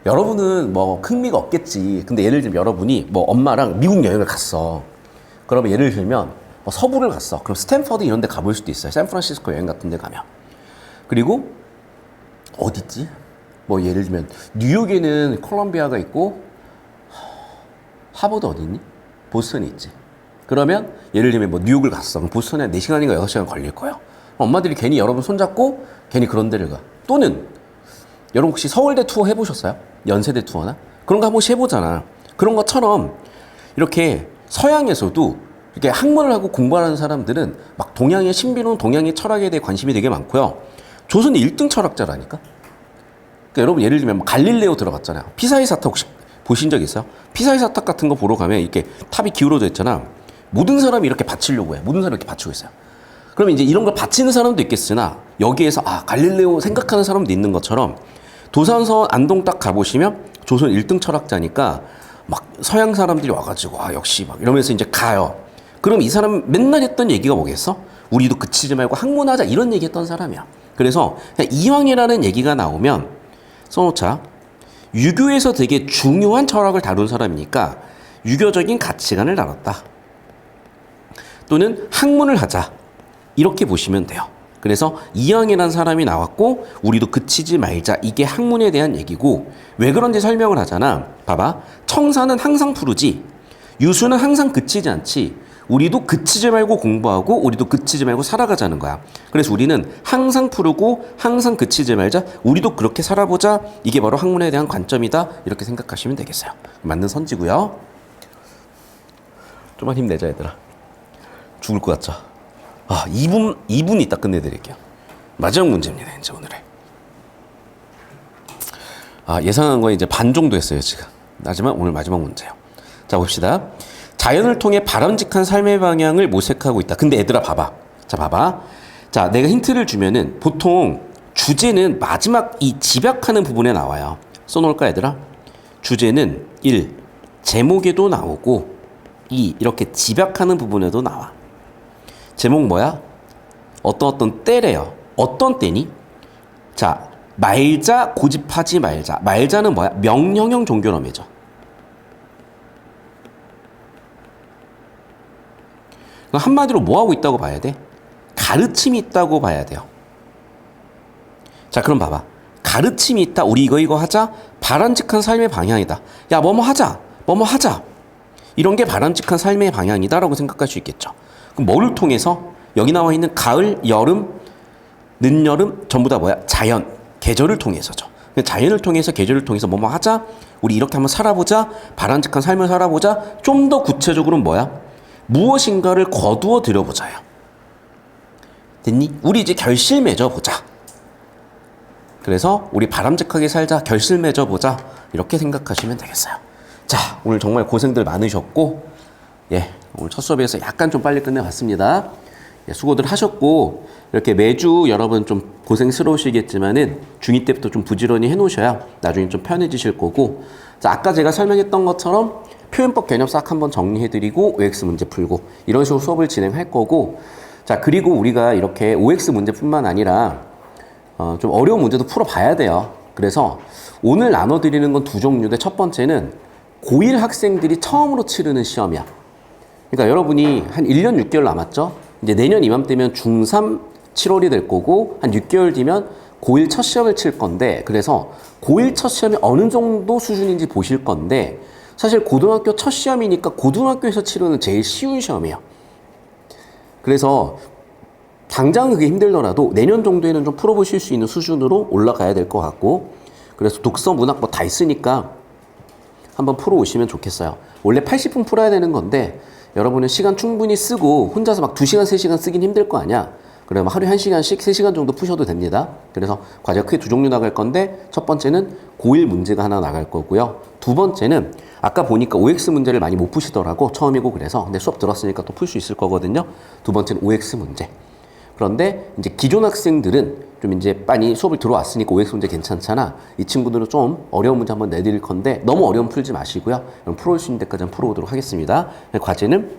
여러분은 뭐 흥미가 없겠지. 근데 예를 들면 여러분이 뭐 엄마랑 미국 여행을 갔어. 그러면 예를 들면 뭐 서부를 갔어. 그럼 스탠퍼드 이런 데 가볼 수도 있어요. 샌프란시스코 여행 같은 데 가면. 그리고 어딨지? 뭐 예를 들면 뉴욕에는 콜롬비아가 있고 하버드 어디 있니? 보스턴이 있지. 그러면 예를 들면 뭐 뉴욕을 갔어. 그럼 보스턴에 4시간인가 6시간 걸릴 거예요. 엄마들이 괜히 여러분 손잡고 괜히 그런 데를 가. 또는 여러분 혹시 서울대 투어 해보셨어요? 연세대 투어나? 그런 거 한 번씩 해보잖아. 그런 것처럼 이렇게 서양에서도 이렇게 학문을 하고 공부하는 사람들은 막 동양의 신비로운 동양의 철학에 대해 관심이 되게 많고요. 조선의 1등 철학자라니까? 그러니까 여러분 예를 들면 갈릴레오 들어봤잖아요. 피사의 사탑 혹시 보신 적 있어요? 피사의 사탑 같은 거 보러 가면 이렇게 탑이 기울어져 있잖아. 모든 사람이 이렇게 바치려고 해. 모든 사람이 이렇게 바치고 있어요. 그러면 이제 이런 걸 바치는 사람도 있겠으나 여기에서 갈릴레오 생각하는 사람도 있는 것처럼 도산서원 안동 딱 가보시면 조선 1등 철학자니까 막 서양 사람들이 와가지고 역시 막 이러면서 이제 가요. 그럼 이 사람 맨날 했던 얘기가 뭐겠어? 우리도 그치지 말고 학문하자 이런 얘기 했던 사람이야. 그래서 이황이라는 얘기가 나오면 써놓자. 유교에서 되게 중요한 철학을 다룬 사람이니까 유교적인 가치관을 다뤘다. 또는 학문을 하자. 이렇게 보시면 돼요. 그래서 이황이라는 사람이 나왔고 우리도 그치지 말자. 이게 학문에 대한 얘기고 왜 그런지 설명을 하잖아. 봐봐. 청사는 항상 푸르지. 유수는 항상 그치지 않지. 우리도 그치지 말고 공부하고 우리도 그치지 말고 살아가자는 거야. 그래서 우리는 항상 푸르고 항상 그치지 말자. 우리도 그렇게 살아보자. 이게 바로 학문에 대한 관점이다. 이렇게 생각하시면 되겠어요. 맞는 선지고요. 좀만 힘내자 얘들아. 죽을 것 같죠? 2분 있다 끝내드릴게요. 마지막 문제입니다. 이제 오늘의. 예상한 거에 이제 반 정도 했어요 지금. 하지만 오늘 마지막 문제예요. 자 봅시다. 자연을 통해 바람직한 삶의 방향을 모색하고 있다. 근데 얘들아 봐봐. 자 봐봐. 자 내가 힌트를 주면은 보통 주제는 마지막 이 집약하는 부분에 나와요. 써놓을까 얘들아? 주제는 1. 제목에도 나오고 2. 이렇게 집약하는 부분에도 나와. 제목 뭐야? 어떤 때래요. 어떤 때니? 자 말자 고집하지 말자. 말자는 뭐야? 명령형 종교럼이죠. 한마디로 뭐하고 있다고 봐야 돼? 가르침이 있다고 봐야 돼요. 자 그럼 봐봐. 가르침이 있다. 우리 이거 하자. 바람직한 삶의 방향이다. 야 뭐뭐 하자. 뭐뭐 하자. 이런 게 바람직한 삶의 방향이다라고 생각할 수 있겠죠. 그럼 뭐를 통해서? 여기 나와 있는 가을, 여름, 늦여름 전부 다 뭐야? 자연, 계절을 통해서죠. 자연을 통해서 계절을 통해서 뭐뭐 하자. 우리 이렇게 한번 살아보자. 바람직한 삶을 살아보자. 좀 더 구체적으로는 뭐야? 무엇인가를 거두어 들여보자요. 됐니? 우리 이제 결실 맺어보자. 그래서 우리 바람직하게 살자, 결실 맺어보자 이렇게 생각하시면 되겠어요. 자, 오늘 정말 고생들 많으셨고 오늘 첫 수업에서 약간 좀 빨리 끝내봤습니다. 수고들 하셨고 이렇게 매주 여러분 좀 고생스러우시겠지만은 중2 때부터 좀 부지런히 해놓으셔야 나중에 좀 편해지실 거고, 자, 아까 제가 설명했던 것처럼 표현법 개념 싹 한번 정리해드리고 OX 문제 풀고 이런 식으로 수업을 진행할 거고, 자, 그리고 우리가 이렇게 OX 문제뿐만 아니라 좀 어려운 문제도 풀어봐야 돼요. 그래서 오늘 나눠드리는 건 두 종류인데, 첫 번째는 고1 학생들이 처음으로 치르는 시험이야. 그러니까 여러분이 한 1년 6개월 남았죠? 이제 내년 이맘때면 중3 7월이 될 거고, 한 6개월 뒤면 고1 첫 시험을 칠 건데, 그래서 고1 첫 시험이 어느 정도 수준인지 보실 건데, 사실 고등학교 첫 시험이니까 고등학교에서 치르는 제일 쉬운 시험이에요. 그래서 당장은 그게 힘들더라도 내년 정도에는 좀 풀어보실 수 있는 수준으로 올라가야 될 것 같고, 그래서 독서, 문학 뭐 다 있으니까 한번 풀어오시면 좋겠어요. 원래 80분 풀어야 되는 건데 여러분은 시간 충분히 쓰고 혼자서 막 2시간, 3시간 쓰긴 힘들 거 아니야. 그러면 하루에 1시간씩, 3시간 정도 푸셔도 됩니다. 그래서 과제가 크게 두 종류 나갈 건데, 첫 번째는 고1 문제가 하나 나갈 거고요. 두 번째는 아까 보니까 OX 문제를 많이 못 푸시더라고, 처음이고. 그래서 근데 수업 들었으니까 또 풀 수 있을 거거든요. 두 번째는 OX 문제. 그런데 이제 기존 학생들은 좀 이제 많이 수업을 들어왔으니까 OX 문제 괜찮잖아. 이 친구들은 좀 어려운 문제 한번 내드릴 건데 너무 어려운 풀지 마시고요. 그럼 풀어올 수 있는 데까지 한번 풀어오도록 하겠습니다. 과제는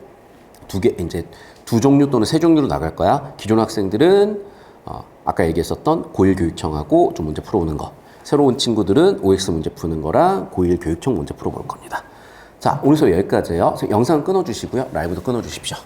이제 두 종류 또는 세 종류로 나갈 거야. 기존 학생들은 아까 얘기했었던 고1 교육청하고 좀 문제 풀어오는 거. 새로운 친구들은 OX 문제 푸는 거랑 고1 교육청 문제 풀어볼 겁니다. 자, 오늘 수업 여기까지예요. 영상 끊어주시고요. 라이브도 끊어주십시오.